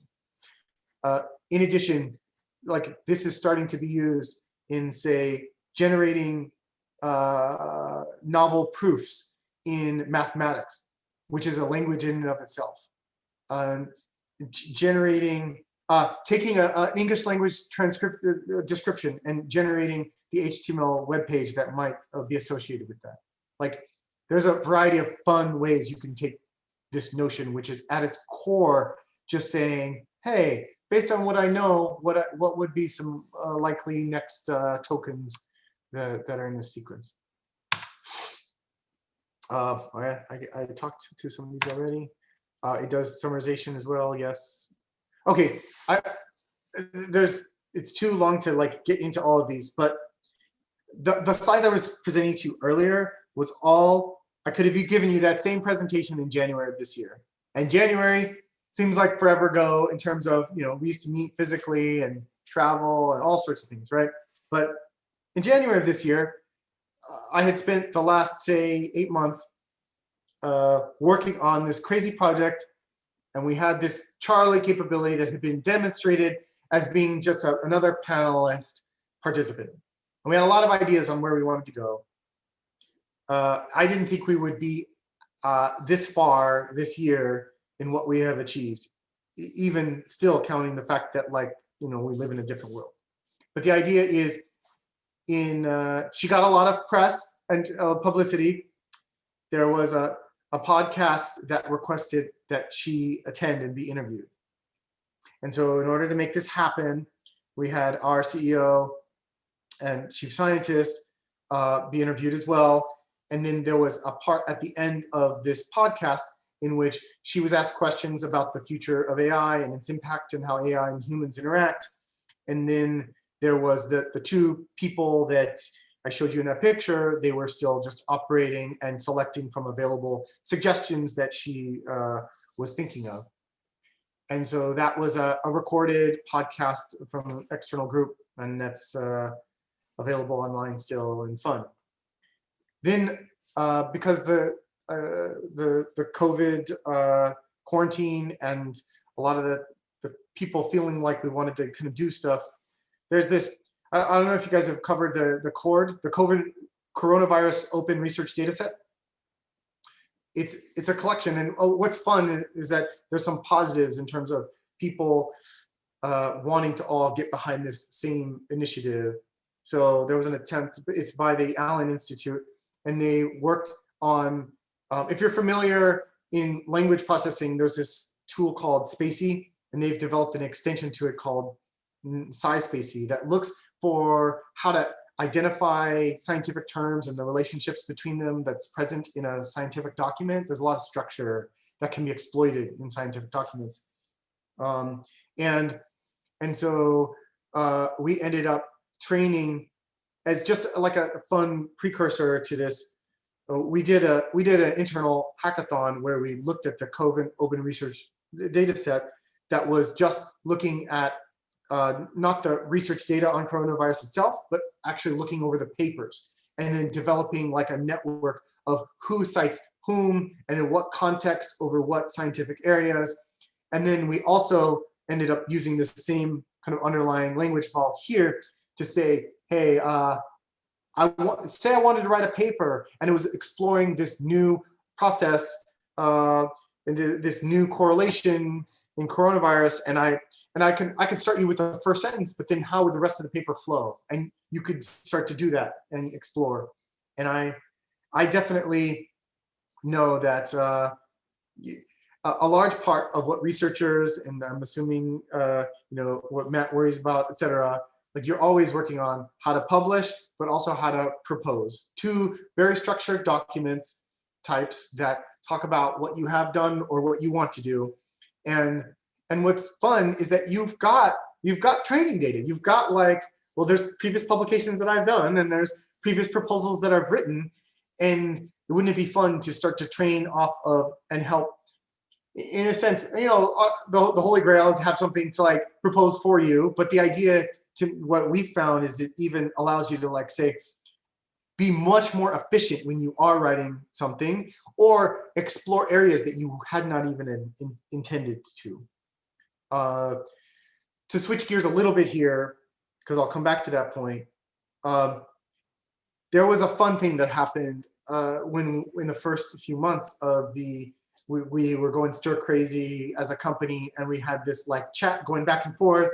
In addition, like this is starting to be used in, say, generating novel proofs in mathematics, which is a language in and of itself. Generating, taking an English language description and generating the HTML web page that might be associated with that. Like, there's a variety of fun ways you can take this notion, which is at its core just saying, hey, based on what I know, what would be some likely next tokens that are in this sequence. I talked to some of these already. It does summarization as well, yes. Okay, it's too long to like get into all of these, but the slides I was presenting to you earlier was all, I could have given you that same presentation in January of this year. And January seems like forever ago in terms of, we used to meet physically and travel and all sorts of things, right? But in January of this year, I had spent the last, say, 8 months working on this crazy project, and we had this Charlie capability that had been demonstrated as being just another panelist participant. And we had a lot of ideas on where we wanted to go. I didn't think we would be this far this year in what we have achieved, even still counting the fact that we live in a different world. But the idea is she got a lot of press and publicity. There was a podcast that requested that she attend and be interviewed. And so in order to make this happen, we had our CEO and chief scientist be interviewed as well. And then there was a part at the end of this podcast in which she was asked questions about the future of AI and its impact and how AI and humans interact. And then there was the two people that I showed you in that picture. They were still just operating and selecting from available suggestions that she was thinking of. And so that was a recorded podcast from an external group, and that's available online still and fun. Then because the COVID quarantine and a lot of the people feeling like we wanted to kind of do stuff, there's this, I don't know if you guys have covered the CORD, the COVID coronavirus open research data set. It's a collection, and what's fun is that there's some positives in terms of people wanting to all get behind this same initiative. So there was an attempt, it's by the Allen Institute, and they worked on, if you're familiar in language processing, there's this tool called Spacey, and they've developed an extension to it called SciSpacey that looks for how to identify scientific terms and the relationships between them that's present in a scientific document. There's a lot of structure that can be exploited in scientific documents. And so we ended up training as just like a fun precursor to this. We did an internal hackathon where we looked at the COVID open research data set that was just looking at not the research data on coronavirus itself, but actually looking over the papers and then developing like a network of who cites whom and in what context over what scientific areas. And then we also ended up using this same kind of underlying language model here to say, hey, I wanted to write a paper, and it was exploring this new process, this new correlation in coronavirus, and I could start you with the first sentence, but then how would the rest of the paper flow? And you could start to do that and explore. And I definitely know that a large part of what researchers, and I'm assuming what Matt worries about, et cetera, like you're always working on how to publish, but also how to propose. Two very structured documents types that talk about what you have done or what you want to do. And what's fun is that you've got training data. You've got there's previous publications that I've done, and there's previous proposals that I've written. And wouldn't it be fun to start to train off of and help, in a sense, the Holy Grail is have something to propose for you. But the idea to what we found is it even allows you to say, be much more efficient when you are writing something, or explore areas that you had not even intended to. To switch gears a little bit here, because I'll come back to that point. There was a fun thing that happened when in the first few months of we were going stir crazy as a company, and we had this chat going back and forth,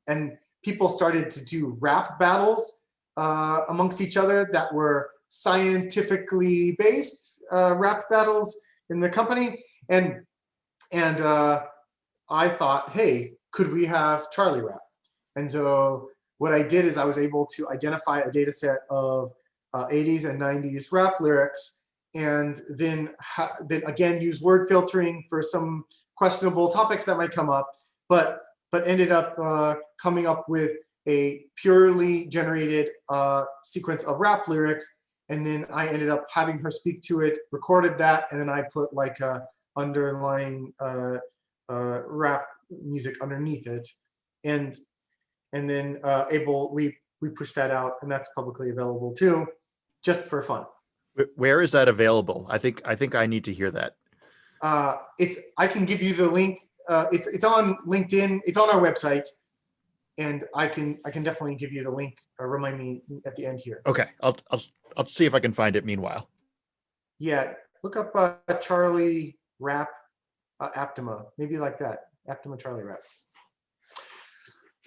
and people started to do rap battles amongst each other that were scientifically based rap battles in the company. And And I thought, hey, could we have Charlie rap? And so what I did is I was able to identify a data set of 80s and 90s rap lyrics, and then again use word filtering for some questionable topics that might come up, but ended up coming up with a purely generated sequence of rap lyrics. And then I ended up having her speak to it, recorded that, and then I put like a underlying rap music underneath it, and then we pushed that out, and that's publicly available too, just for fun. Where is that available? I think I need to hear that. I can give you the link. It's on LinkedIn. It's on our website, and I can definitely give you the link. Remind me at the end here. Okay, I'll see if I can find it. Meanwhile, yeah, look up Charlie Rap APTIMA, maybe like that. APTIMA Charlie Rap.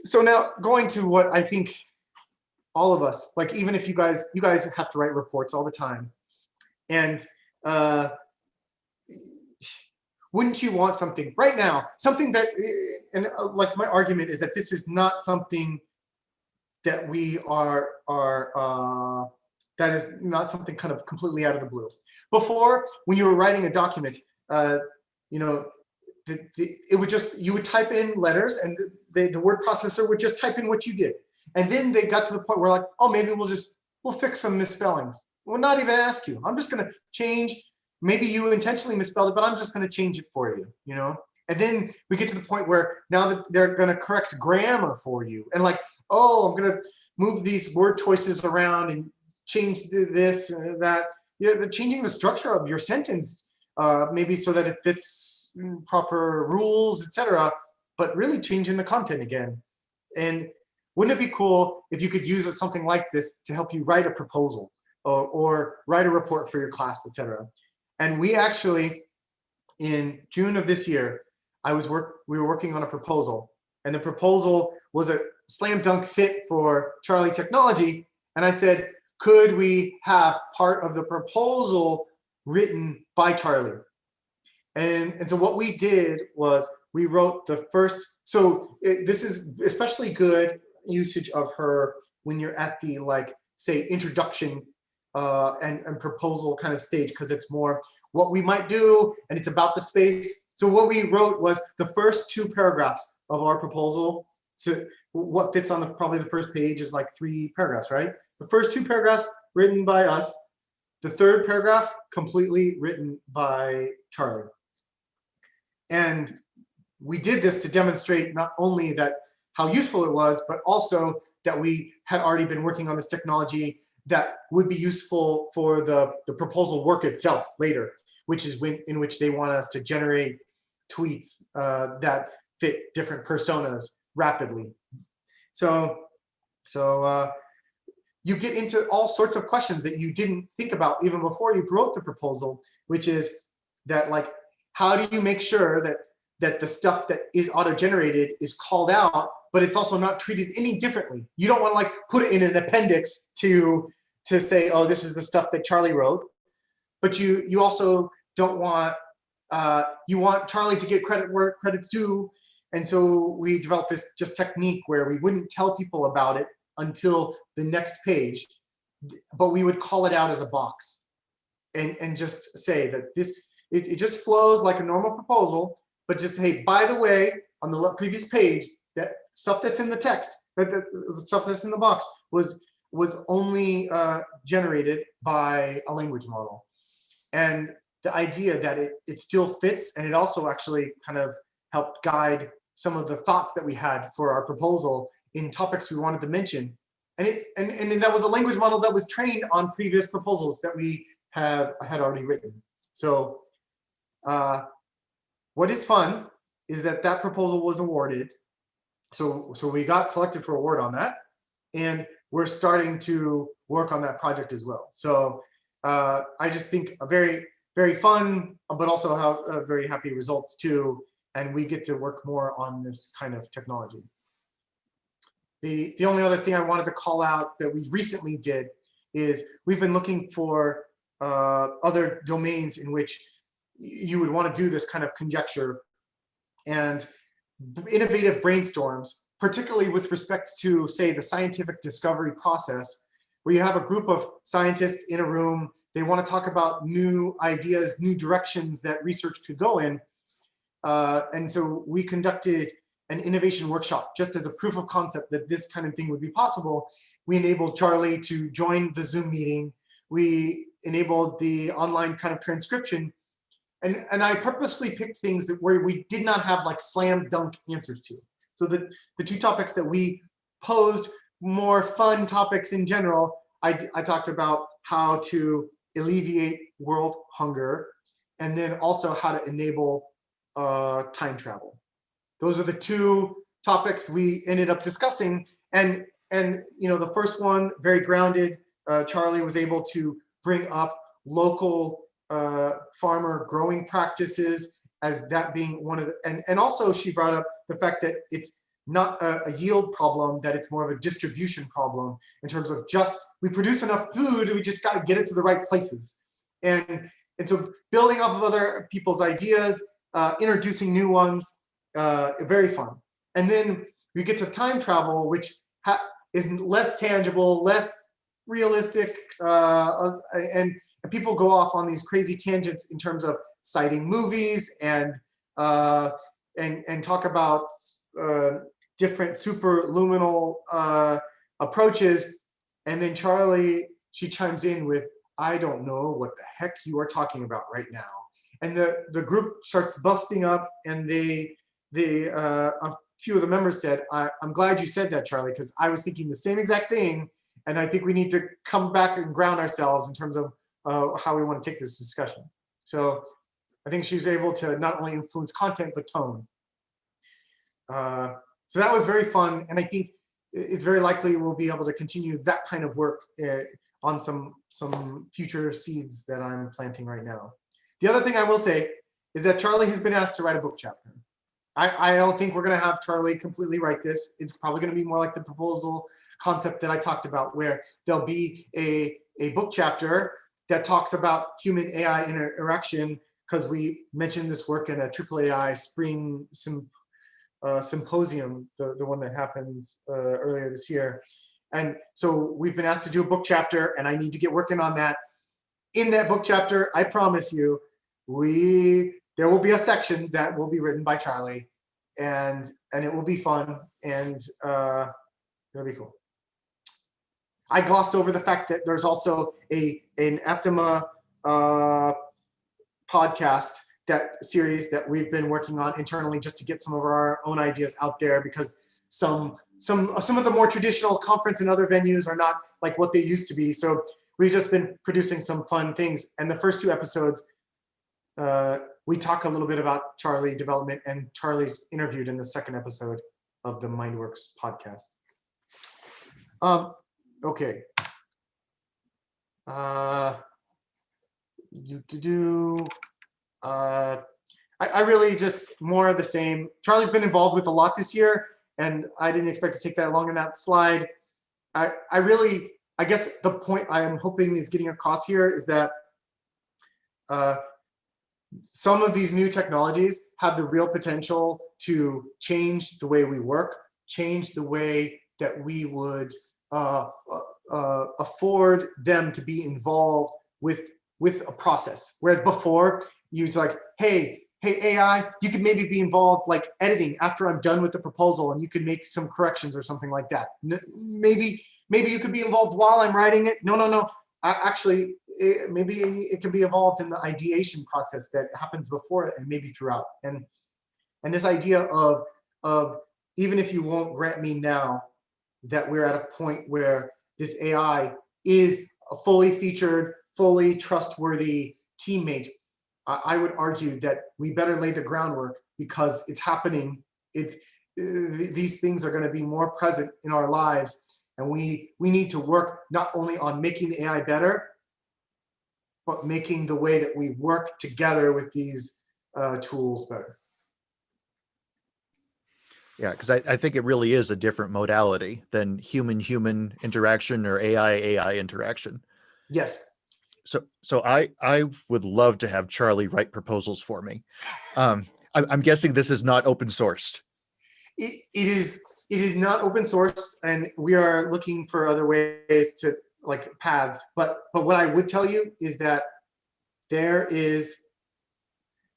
So now going to what I think all of us, like even if you guys have to write reports all the time, and wouldn't you want something right now, something that, and like my argument is that this is not something that we are that is not something kind of completely out of the blue. Before, when you were writing a document, you know, it would just, you would type in letters, and the word processor would just type in what you did. And then they got to the point where like, oh, maybe we'll fix some misspellings. We'll not even ask you. I'm just going to change. Maybe you intentionally misspelled it, but I'm just going to change it for you, you know? And then we get to the point where now that they're going to correct grammar for you, and like, oh, I'm going to move these word choices around and change this and that. Yeah, they're changing the structure of your sentence, maybe so that it fits proper rules, etc. But really changing the content again. And wouldn't it be cool if you could use something like this to help you write a proposal or write a report for your class, etc. And we actually, in June of this year, we were working on a proposal, and the proposal was a slam dunk fit for Charlie Technology. And I said, could we have part of the proposal written by Charlie? And so what we did was we wrote the first, this is especially good usage of her when you're at the, like, say, introduction and proposal kind of stage, because it's more what we might do, and it's about the space. So what we wrote was the first 2 paragraphs of our proposal. So what fits on probably the first page is like 3 paragraphs, right? The first 2 paragraphs written by us. The 3rd paragraph completely written by Charlie. And we did this to demonstrate not only that how useful it was, but also that we had already been working on this technology that would be useful for the proposal work itself later, which is in which they want us to generate tweets that fit different personas rapidly. So you get into all sorts of questions that you didn't think about even before you wrote the proposal, which is that, like, how do you make sure that the stuff that is auto-generated is called out, but it's also not treated any differently? You don't want to, like, put it in an appendix to say, oh, this is the stuff that Charlie wrote, but you also don't want, you want Charlie to get credit where credit's due. And so we developed this just technique where we wouldn't tell people about it until the next page, but we would call it out as a box and just say that it just flows like a normal proposal, but just, hey, by the way, on the previous page, that stuff that's in the text, the stuff that's in the box was only generated by a language model. And the idea that it still fits, and it also actually kind of helped guide some of the thoughts that we had for our proposal in topics we wanted to mention. And that was a language model that was trained on previous proposals that we had already written. So what is fun is that proposal was awarded. So we got selected for award on that, and we're starting to work on that project as well. So I just think a very, very fun, but also have very happy results too. And we get to work more on this kind of technology. The only other thing I wanted to call out that we recently did is we've been looking for other domains in which you would want to do this kind of conjecture and innovative brainstorms, particularly with respect to, say, the scientific discovery process, where you have a group of scientists in a room, they want to talk about new ideas, new directions that research could go in. And so we conducted an innovation workshop just as a proof of concept that this kind of thing would be possible. We enabled Charlie to join the Zoom meeting. We enabled the online kind of transcription. And I purposely picked things where we did not have like slam dunk answers to. So the two topics that we posed, more fun topics in general, I talked about how to alleviate world hunger, and then also how to enable time travel. Those are the two topics we ended up discussing. And you know, the first one, very grounded. Charlie was able to bring up local farmer growing practices as that being one of the, and also she brought up the fact that it's not a yield problem, that it's more of a distribution problem in terms of just, we produce enough food, we just got to get it to the right places. And so building off of other people's ideas, introducing new ones, very fun. And then we get to time travel, which is less tangible, less realistic, and people go off on these crazy tangents in terms of citing movies and talk about different superluminal approaches. And then Charlie, she chimes in with, I don't know what the heck you are talking about right now. And the group starts busting up, and a few of the members said, I'm glad you said that, Charlie, because I was thinking the same exact thing. And I think we need to come back and ground ourselves in terms of how we want to take this discussion. So I think she's able to not only influence content, but tone. So that was very fun. And I think it's very likely we'll be able to continue that kind of work on some future seeds that I'm planting right now. The other thing I will say is that Charlie has been asked to write a book chapter. I don't think we're going to have Charlie completely write this. It's probably going to be more like the proposal concept that I talked about, where there'll be a book chapter that talks about human AI interaction, because we mentioned this work in a AAAI spring symposium, the one that happened earlier this year. And so we've been asked to do a book chapter, and I need to get working on that. In that book chapter, I promise you, there will be a section that will be written by Charlie, and it will be fun, and it'll be cool. I glossed over the fact that there's also an APTIMA podcast, that series that we've been working on internally just to get some of our own ideas out there, because some of the more traditional conference and other venues are not like what they used to be. So we've just been producing some fun things. And the first two episodes, we talk a little bit about Charlie development, and Charlie's interviewed in the second episode of the MindWorks podcast. Okay. I really just more of the same. Charlie's been involved with a lot this year, and I didn't expect to take that long in that slide. I guess the point I am hoping is getting across here is that some of these new technologies have the real potential to change the way we work, change the way that we would afford them to be involved with a process. Whereas before, you was like, hey AI, you could maybe be involved like editing after I'm done with the proposal, and you could make some corrections or something like that. Maybe you could be involved while I'm writing it. No. Actually, maybe it can be involved in the ideation process that happens before it and maybe throughout. And this idea of even if you won't grant me now that we're at a point where this AI is a fully featured, fully trustworthy teammate, I would argue that we better lay the groundwork, because it's happening. These things are going to be more present in our lives, and we need to work not only on making the AI better, but making the way that we work together with these tools better. Yeah, because I think it really is a different modality than human-human interaction or AI-AI interaction. Yes. So I would love to have Charlie write proposals for me. I'm guessing this is not open sourced. It is not open source, and we are looking for other ways to like paths. But what I would tell you is that there is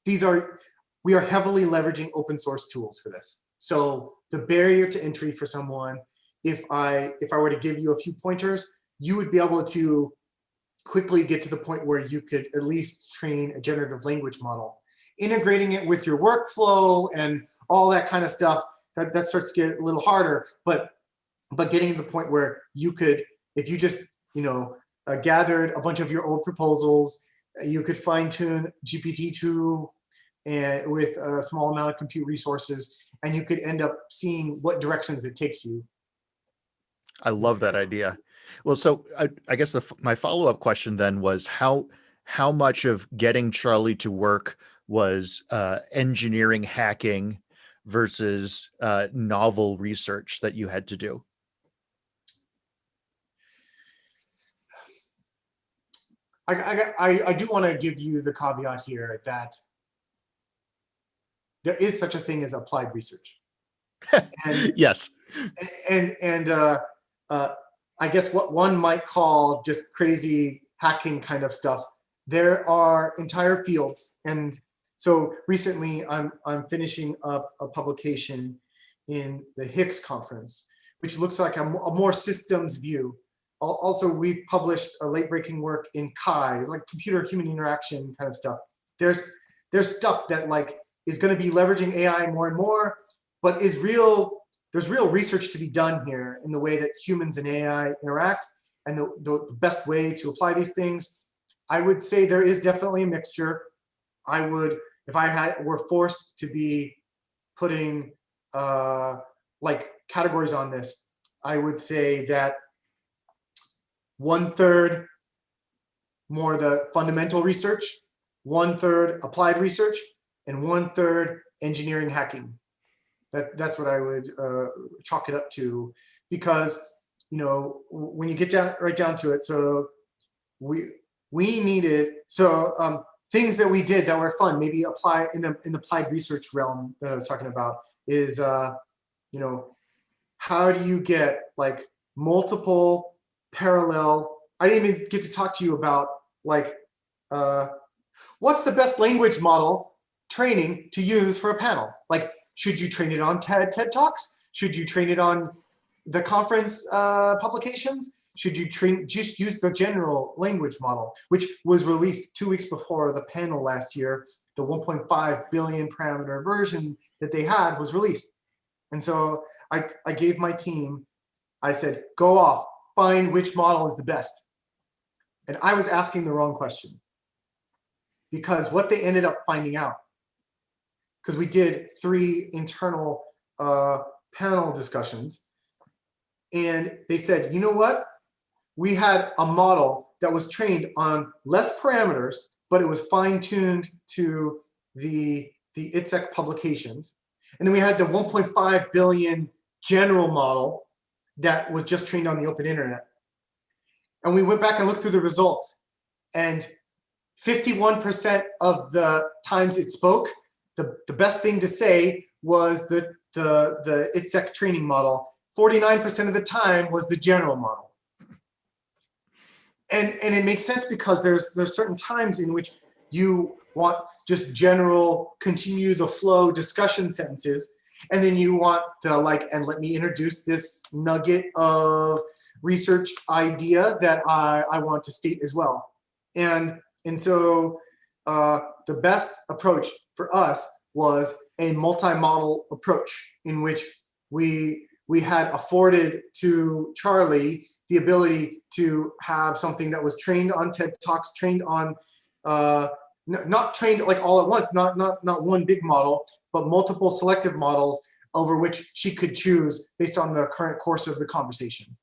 we are heavily leveraging open source tools for this. So the barrier to entry for someone, if I were to give you a few pointers, you would be able to quickly get to the point where you could at least train a generative language model. Integrating it with your workflow and all that kind of stuff, that starts to get a little harder. But getting to the point where you could, if you just gathered a bunch of your old proposals, you could fine tune GPT-2 and with a small amount of compute resources, and you could end up seeing what directions it takes you. I love that idea. Well, so I guess my follow-up question then was how much of getting Charlie to work was engineering hacking versus novel research that you had to do? I do want to give you the caveat here that there is such a thing as applied research. And, yes. And I guess what one might call just crazy hacking kind of stuff, there are entire fields. And so recently I'm finishing up a publication in the Higgs conference, which looks like a more systems view. Also, we've published a late-breaking work in Chi, like computer-human interaction kind of stuff. There's stuff that like is going to be leveraging AI more and more, but there's real research to be done here in the way that humans and AI interact, and the best way to apply these things. I would say there is definitely a mixture. I would, if were forced to be putting like categories on this, I would say that 1/3 more the fundamental research, 1/3 applied research, and 1/3 engineering hacking. That's what I would chalk it up to, because when you get right down to it, so we needed things that we did that were fun, maybe apply in the applied research realm that I was talking about is how do you get like multiple parallel. I didn't even get to talk to you about like what's the best language model training to use for a panel. Like, should you train it on TED Talks? Should you train it on the conference publications? Should you just use the general language model, which was released 2 weeks before the panel last year? The 1.5 billion parameter version that they had was released. And so I gave my team, I said, go off, find which model is the best. And I was asking the wrong question, because what they ended up finding out, because we did 3 internal panel discussions, and they said, you know what? We had a model that was trained on less parameters, but it was fine-tuned to the ITSEC publications. And then we had the 1.5 billion general model that was just trained on the open internet. And we went back and looked through the results, and 51% of the times it spoke, the best thing to say was the ITSEC training model. 49% of the time was the general model. And it makes sense, because there's certain times in which you want just general, continue the flow discussion sentences, and then you want the and let me introduce this nugget of research idea that I want to state as well. And so the best approach for us was a multi-model approach, in which we had afforded to Charlie the ability to have something that was trained on TED Talks, trained on, not trained like all at once, not one big model, but multiple selective models over which she could choose based on the current course of the conversation.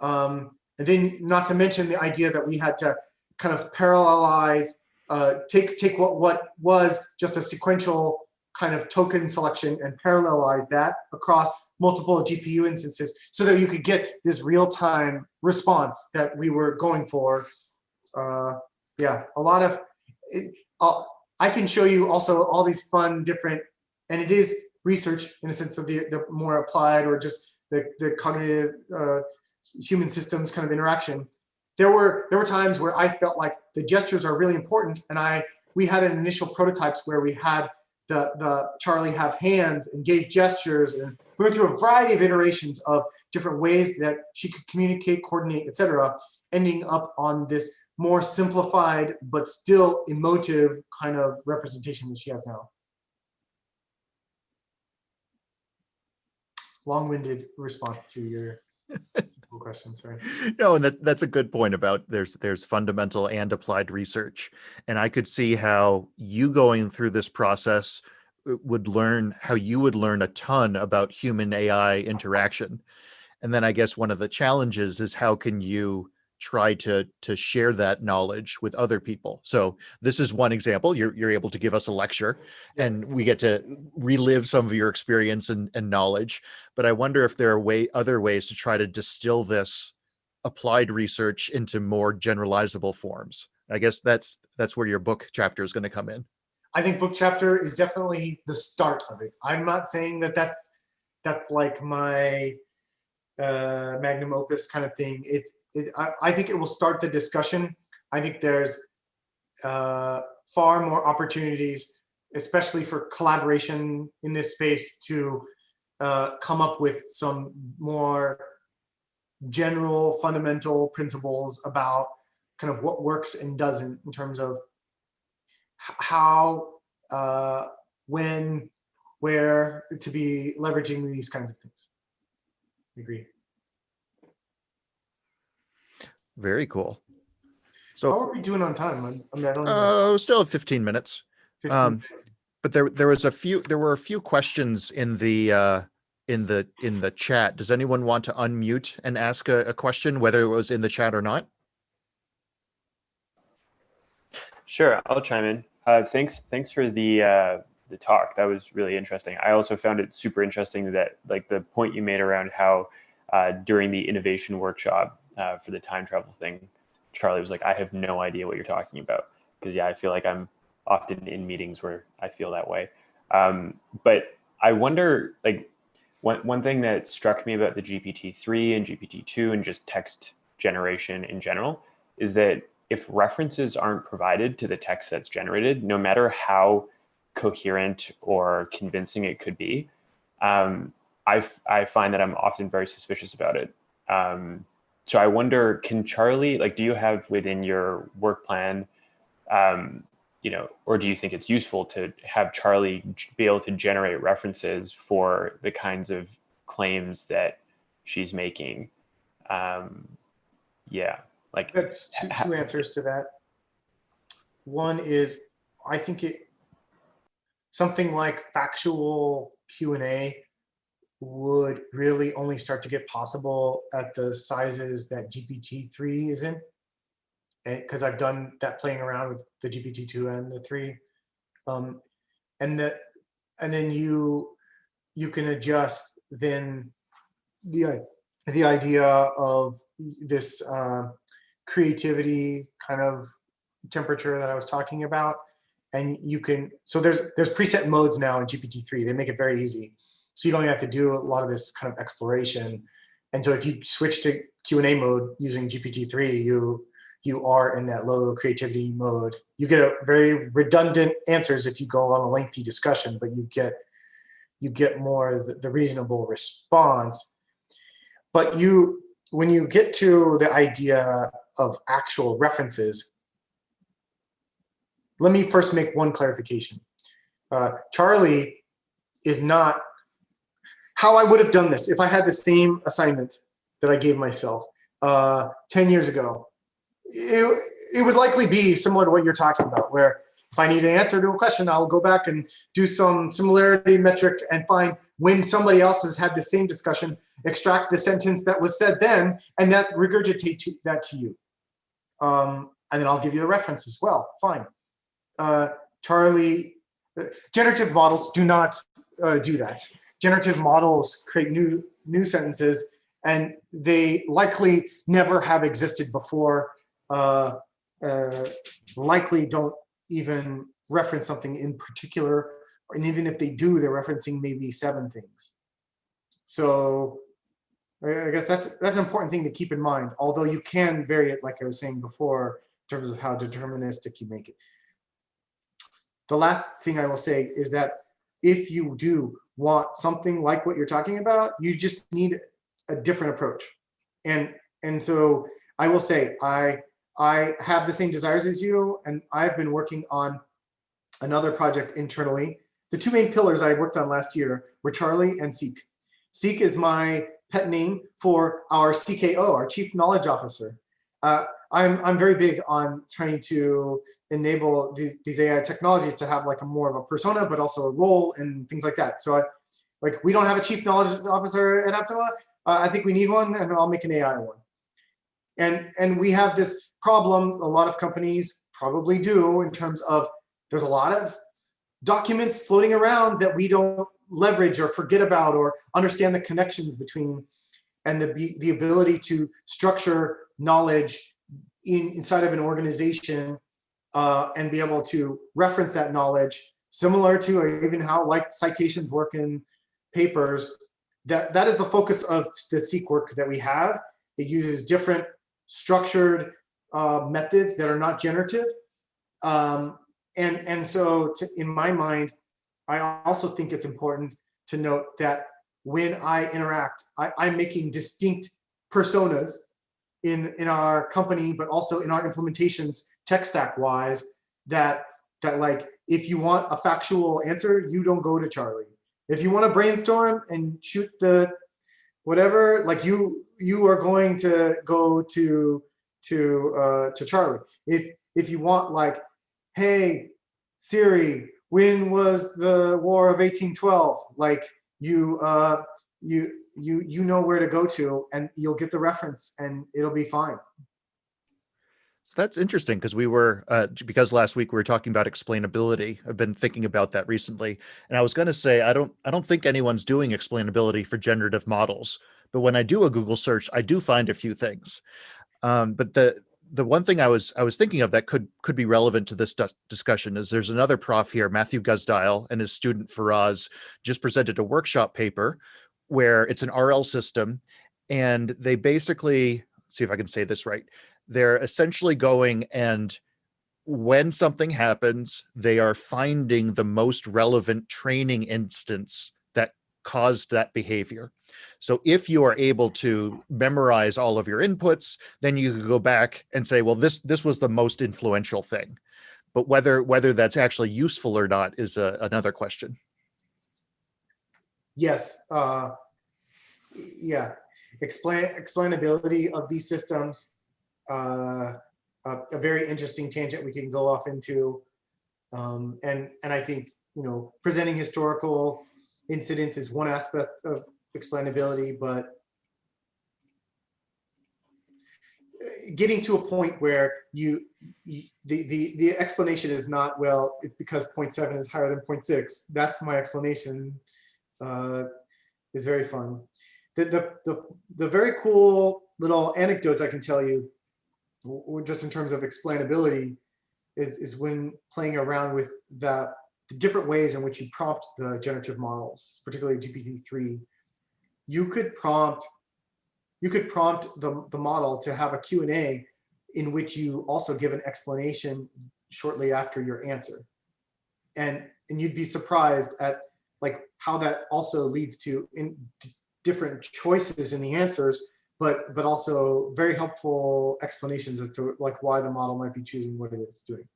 And then, not to mention the idea that we had to kind of parallelize, take what was just a sequential kind of token selection and parallelize that across multiple GPU instances, so that you could get this real-time response that we were going for. Yeah, a lot of it, I can show you also all these fun different, and it is research in a sense of the more applied or just the cognitive human systems kind of interaction. There were times where I felt like the gestures are really important, and we had an initial prototypes where we had the Charlie have hands and gave gestures, and we went through a variety of iterations of different ways that she could communicate, coordinate, etc., ending up on this more simplified but still emotive kind of representation that she has now. Long-winded response to your simple question, sorry. No, and that's a good point about there's fundamental and applied research. And I could see how you going through this process would learn how you would learn a ton about human AI interaction. And then I guess one of the challenges is how can you try to share that knowledge with other people. So this is one example. You're able to give us a lecture and we get to relive some of your experience and knowledge. But I wonder if there are other ways to try to distill this applied research into more generalizable forms. I guess that's where your book chapter is going to come in. I think book chapter is definitely the start of it. I'm not saying that that's like my magnum opus kind of thing. I think it will start the discussion. I think there's far more opportunities, especially for collaboration in this space, to come up with some more general fundamental principles about kind of what works and doesn't in terms of how, when, where to be leveraging these kinds of things. I agree. Very cool. So how are we doing on time? I mean, I don't know. Still 15 minutes. 15 minutes. But there were a few questions in the chat. Does anyone want to unmute and ask a question, whether it was in the chat or not? Sure, I'll chime in. Thanks for the talk. That was really interesting. I also found it super interesting that, like, the point you made around how during the innovation workshop for the time travel thing, Charlie was like, I have no idea what you're talking about. Because I feel like I'm often in meetings where I feel that way. But I wonder, like, one thing that struck me about the GPT-3 and GPT-2 and just text generation in general is that if references aren't provided to the text that's generated, no matter how coherent or convincing it could be, I find that I'm often very suspicious about it. So I wonder, can Charlie, like, do you have within your work plan, or do you think it's useful to have Charlie be able to generate references for the kinds of claims that she's making? Like, that's two answers to that. One is, I think something like factual Q&A would really only start to get possible at the sizes that GPT-3 is in. Because I've done that playing around with the GPT-2 and the 3, and then you can adjust then the idea of this creativity kind of temperature that I was talking about, and you can, so there's preset modes now in GPT-3. They make it very easy, so you don't have to do a lot of this kind of exploration. And so if you switch to Q&A mode using GPT-3, you are in that low creativity mode. You get a very redundant answers if you go on a lengthy discussion, but you get more the reasonable response. But when you get to the idea of actual references, let me first make one clarification. Charlie is not how I would have done this if I had the same assignment that I gave myself 10 years ago. It would likely be similar to what you're talking about, where if I need an answer to a question, I'll go back and do some similarity metric and find when somebody else has had the same discussion, extract the sentence that was said then, and that regurgitate that to you. And then I'll give you a reference as well. Fine. Charlie, generative models do not do that. Generative models create new sentences, and they likely never have existed before. Likely don't even reference something in particular, and even if they do, they're referencing maybe 7 things. So I guess that's an important thing to keep in mind, although you can vary it, like I was saying before, in terms of how deterministic you make it. The last thing I will say is that if you do want something like what you're talking about, you just need a different approach. And so I will say, I have the same desires as you, and I've been working on another project internally. The 2 main pillars I worked on last year were Charlie and Seek. Seek is my pet name for our CKO, our Chief Knowledge Officer. I'm very big on trying to enable these AI technologies to have like a more of a persona, but also a role and things like that. So we don't have a Chief Knowledge Officer at APTIMA. I think we need one, and I'll make an AI one. And we have this problem, a lot of companies probably do, in terms of there's a lot of documents floating around that we don't leverage or forget about or understand the connections between, and the ability to structure knowledge inside of an organization and be able to reference that knowledge, similar to even how like citations work in papers. That is the focus of the Seek work that we have. It uses different structured methods that are not generative. And so in my mind, I also think it's important to note that when I interact, I'm making distinct personas in our company, but also in our implementations, tech stack wise, that like, if you want a factual answer, you don't go to Charlie. If you want to brainstorm and shoot the whatever, like you are going to go to Charlie. If you want like, hey Siri, when was the War of 1812? Like you know where to go to, and you'll get the reference, and it'll be fine. So that's interesting, because because last week we were talking about explainability. I've been thinking about that recently, and I was going to say I don't think anyone's doing explainability for generative models, but when I do a Google search, I do find a few things. But the one thing I was thinking of that could be relevant to this discussion is there's another prof here, Matthew Guzdial, and his student Faraz just presented a workshop paper where it's an RL system, and they basically, let's see if I can say this right, they're essentially going, and when something happens, they are finding the most relevant training instance that caused that behavior. So if you are able to memorize all of your inputs, then you can go back and say, well, this was the most influential thing. But whether that's actually useful or not is another question. Yes. Yeah. Explainability of these systems. A very interesting tangent we can go off into. And I think, presenting historical incidents is one aspect of explainability, but getting to a point where the explanation is not, well, it's because 0.7 is higher than 0.6. That's my explanation. Is very fun. The very cool little anecdotes I can tell you, just in terms of explainability, is when playing around with the different ways in which you prompt the generative models, particularly GPT-3. You could prompt the model to have a Q&A in which you also give an explanation shortly after your answer. And you'd be surprised at like how that also leads to different choices in the answers, but also very helpful explanations as to like why the model might be choosing what it is doing.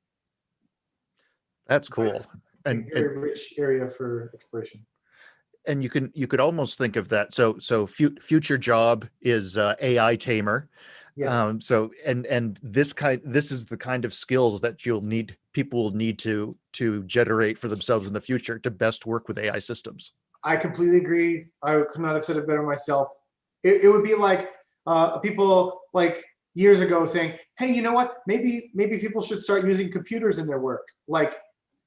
That's cool. And very rich area for exploration. And you could almost think of that. So future job is AI tamer. Yes. So this is the kind of skills that people will need to generate for themselves in the future to best work with AI systems. I completely agree. I could not have said it better myself. It would be like people like years ago saying, hey, you know what? Maybe people should start using computers in their work. Like,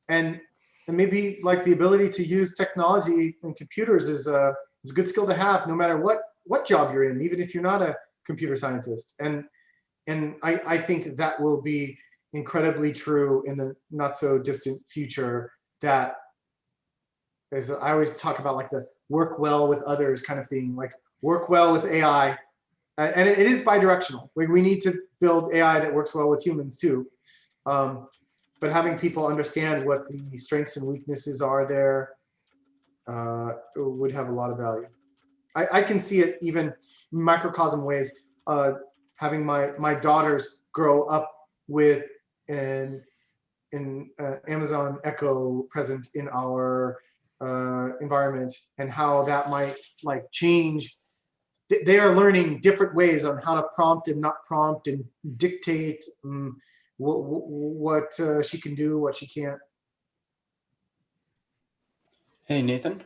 and maybe like the ability to use technology and computers is a good skill to have no matter what job you're in, even if you're not a computer scientist. And I think that will be incredibly true in the not so distant future. That is, I always talk about like the work well with others kind of thing, like work well with AI. And it is bidirectional. Like we need to build AI that works well with humans too. But having people understand what the strengths and weaknesses are there would have a lot of value. I can see it even in microcosm ways, having my daughters grow up with an Amazon Echo present in our environment, and how that might like change. They are learning different ways on how to prompt and not prompt and dictate what she can do, what she can't. Hey, Nathan.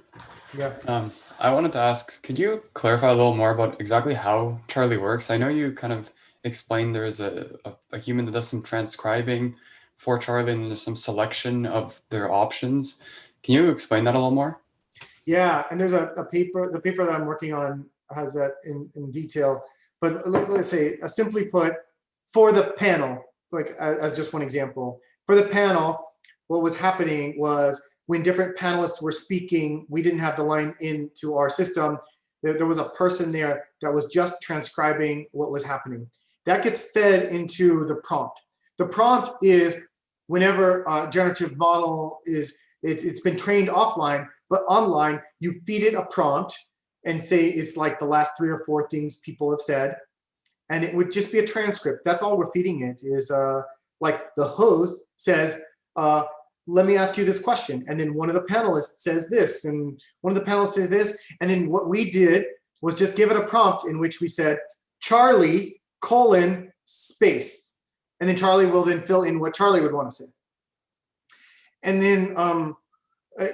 Yeah. I wanted to ask, could you clarify a little more about exactly how Charlie works? I know you kind of explained there's a human that does some transcribing for Charlie, and there's some selection of their options. Can you explain that a little more? Yeah, and there's a paper, the paper that I'm working on has that in detail. But let's say, simply put, for the panel, like as just one example, for the panel, what was happening was when different panelists were speaking, we didn't have the line into our system. There was a person there that was just transcribing what was happening. That gets fed into the prompt. The prompt is whenever a generative model is, it's been trained offline, but online, you feed it a prompt and say it's like the last 3 or 4 things people have said. And it would just be a transcript. That's all we're feeding it is like the host says, let me ask you this question. And then one of the panelists says this, and one of the panelists says this. And then what we did was just give it a prompt in which we said, Charlie, space. And then Charlie will then fill in what Charlie would want to say. And then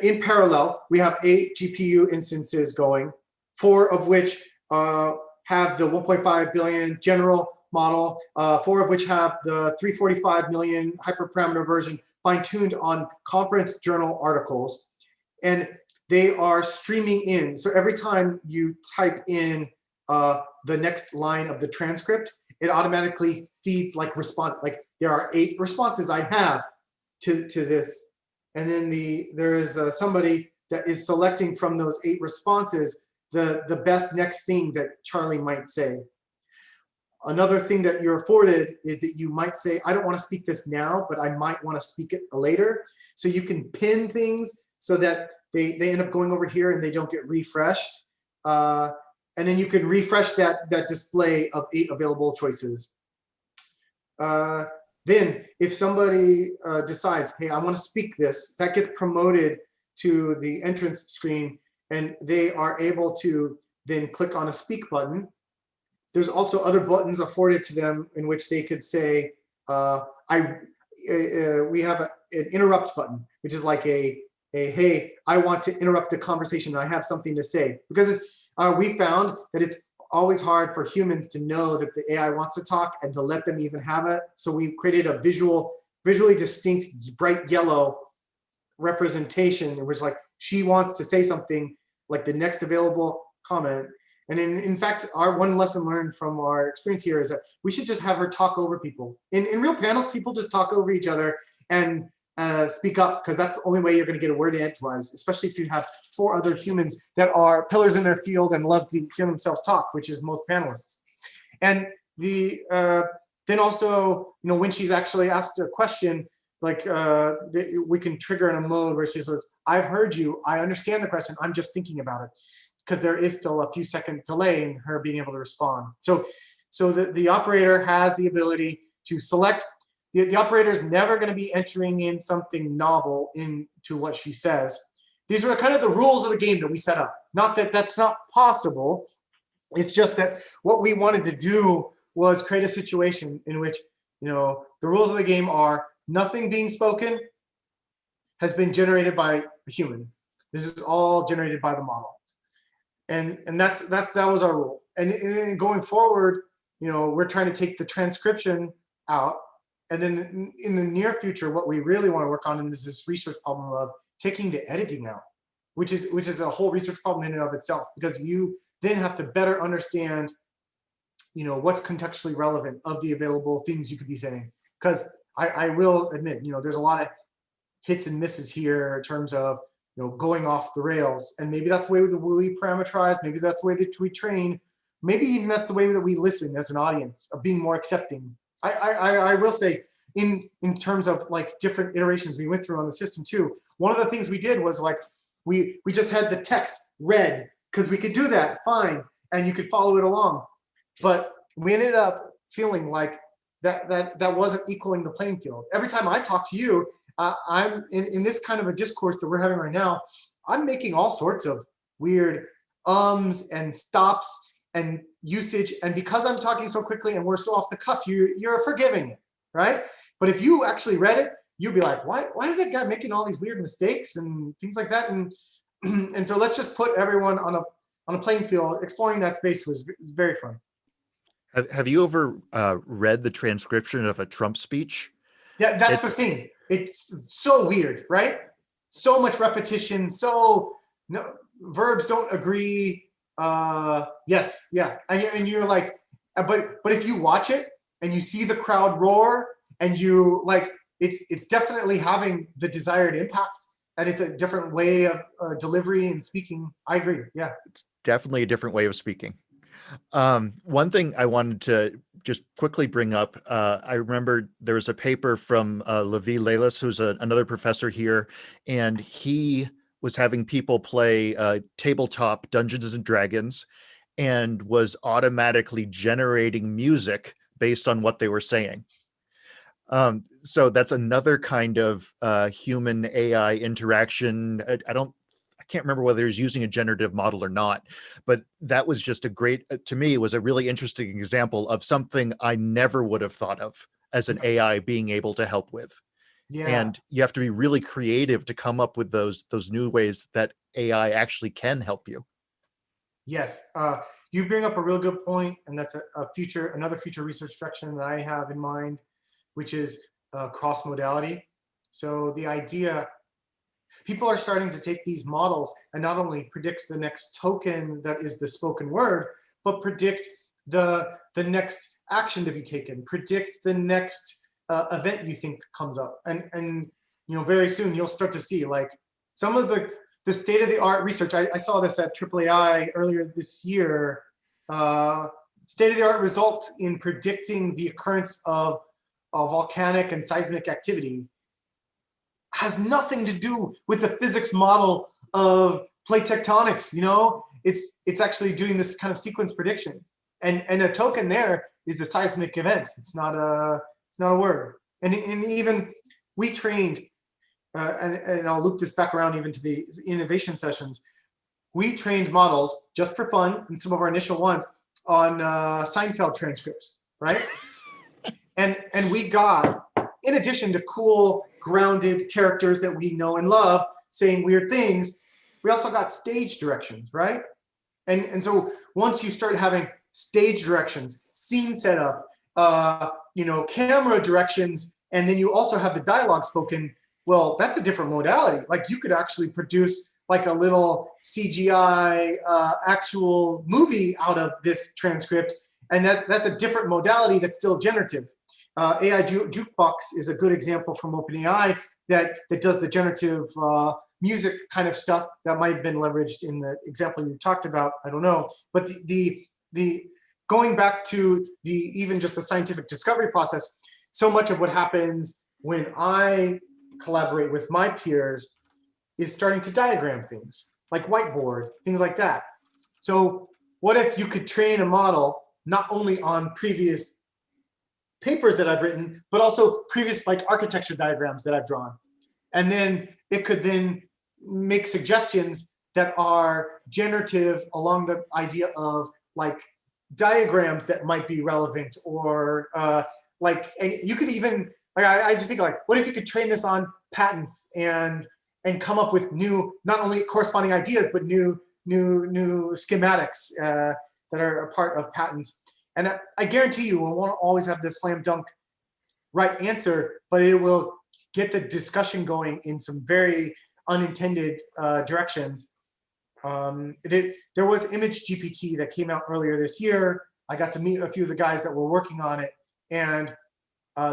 in parallel, we have 8 GPU instances going, 4 of which have the 1.5 billion general model, 4 of which have the 345 million hyperparameter version fine-tuned on conference journal articles. And they are streaming in. So every time you type in the next line of the transcript, it automatically feeds like response, like there are 8 responses I have to this. And then there is somebody that is selecting from those 8 responses the best next thing that Charlie might say. Another thing that you're afforded is that you might say, I don't want to speak this now, but I might want to speak it later. So you can pin things so that they end up going over here and they don't get refreshed. And then you can refresh that display of 8 available choices. Then if somebody decides, hey, I want to speak this, that gets promoted to the entrance screen, and they are able to then click on a speak button. There's also other buttons afforded to them in which they could say, we have an interrupt button, which is like a hey, I want to interrupt the conversation. I have something to say. Because we found that it's always hard for humans to know that the AI wants to talk and to let them even have it. So we created a visually distinct, bright yellow representation in which like she wants to say something, like the next available comment. And in fact, our one lesson learned from our experience here is that we should just have her talk over people. In real panels, people just talk over each other and speak up, because that's the only way you're going to get a word edgewise, especially if you have 4 other humans that are pillars in their field and love to hear themselves talk, which is most panelists. And then also, when she's actually asked a question, like we can trigger in a mode where she says, I've heard you, I understand the question, I'm just thinking about it. Because there is still a few second delay in her being able to respond. So the operator has the ability to select. The operator is never going to be entering in something novel into what she says. These are kind of the rules of the game that we set up. Not that that's not possible. It's just that what we wanted to do was create a situation in which, the rules of the game are nothing being spoken has been generated by a human. This is all generated by the model. And that was our rule. And going forward, we're trying to take the transcription out. And then in the near future, what we really want to work on is this research problem of taking the editing out, which is a whole research problem in and of itself, because you then have to better understand, what's contextually relevant of the available things you could be saying. Because I will admit, there's a lot of hits and misses here in terms of, going off the rails. And maybe that's the way that we parameterize. Maybe that's the way that we train. Maybe even that's the way that we listen as an audience, of being more accepting. I will say, in terms of like different iterations we went through on the system too, one of the things we did was like, we just had the text read, because we could do that fine, and you could follow it along. But we ended up feeling like that wasn't equaling the playing field. Every time I talk to you, I'm in this kind of a discourse that we're having right now, I'm making all sorts of weird ums and stops and usage. And because I'm talking so quickly and we're so off the cuff, you're forgiving it, right? But if you actually read it, you'd be like, why is that guy making all these weird mistakes and things like that? And and so let's just put everyone on a playing field. Exploring that space was very fun. Have you ever read the transcription of a Trump speech? Yeah, that's the thing. It's so weird, right? So much repetition. So no verbs don't agree. Yes, yeah, and you're like, but if you watch it and you see the crowd roar, and you like, it's definitely having the desired impact, and it's a different way of delivery and speaking. I agree. Yeah, It's definitely a different way of speaking. One thing I wanted to just quickly bring up, I remember there was a paper from Levi Leilis, who's another professor here, and he was having people play tabletop Dungeons and Dragons, and was automatically generating music based on what they were saying. So that's another kind of human AI interaction. I can't remember whether he was using a generative model or not, but that was just a great, to me, it was a really interesting example of something I never would have thought of as an AI being able to help with. yeah. And you have to be really creative to come up with those new ways that AI actually can help you. Yes, you bring up a real good point, and that's another future research direction that I have in mind, which is cross modality. So the idea, people are starting to take these models and not only predict the next token that is the spoken word, but predict the next action to be taken, predict the next event you think comes up, and very soon you'll start to see like some of the state-of-the-art research. I saw this at AAAI earlier this year. State-of-the-art results in predicting the occurrence of volcanic and seismic activity has nothing to do with the physics model of plate tectonics. It's actually doing this kind of sequence prediction, and a token there is a seismic event. It's not a word. And even we trained, and I'll loop this back around even to the innovation sessions. We trained models just for fun, and some of our initial ones, on Seinfeld transcripts, right? And we got, in addition to cool, grounded characters that we know and love saying weird things, we also got stage directions, right? And so once you start having stage directions, scene setup, camera directions, and then you also have the dialogue spoken, well, that's a different modality. Like you could actually produce like a little CGI actual movie out of this transcript, and that's a different modality that's still generative. AI Jukebox is a good example from OpenAI that does the generative music kind of stuff that might have been leveraged in the example you talked about. I don't know, but the going back to even just the scientific discovery process, so much of what happens when I collaborate with my peers is starting to diagram things like whiteboard, things like that. So what if you could train a model not only on previous papers that I've written, but also previous like architecture diagrams that I've drawn. And then it could then make suggestions that are generative along the idea of like diagrams that might be relevant, or and you could even, like, I just think like, what if you could train this on patents and come up with new, not only corresponding ideas, but new schematics that are a part of patents. And I guarantee you, we won't always have the slam dunk right answer, but it will get the discussion going in some very unintended directions. There was Image GPT that came out earlier this year. I got to meet a few of the guys that were working on it, and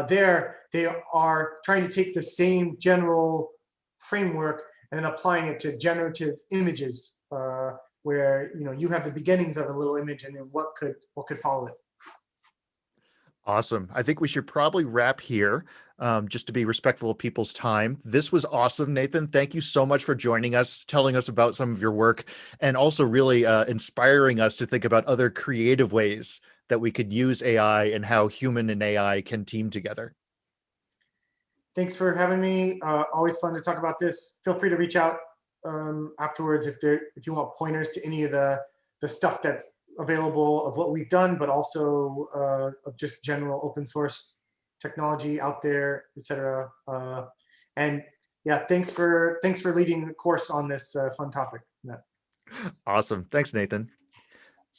there they are trying to take the same general framework and then applying it to generative images, where you have the beginnings of a little image and then what could follow it. Awesome. I think we should probably wrap here, just to be respectful of people's time. This was awesome, Nathan. Thank you so much for joining us, telling us about some of your work, and also really inspiring us to think about other creative ways that we could use AI and how human and AI can team together. Thanks for having me. Always fun to talk about this. Feel free to reach out afterwards if you want pointers to any of the stuff that's available of what we've done, but also of just general open source technology out there, etc. And yeah, thanks for leading the course on this fun topic. Awesome. Thanks, Nathan.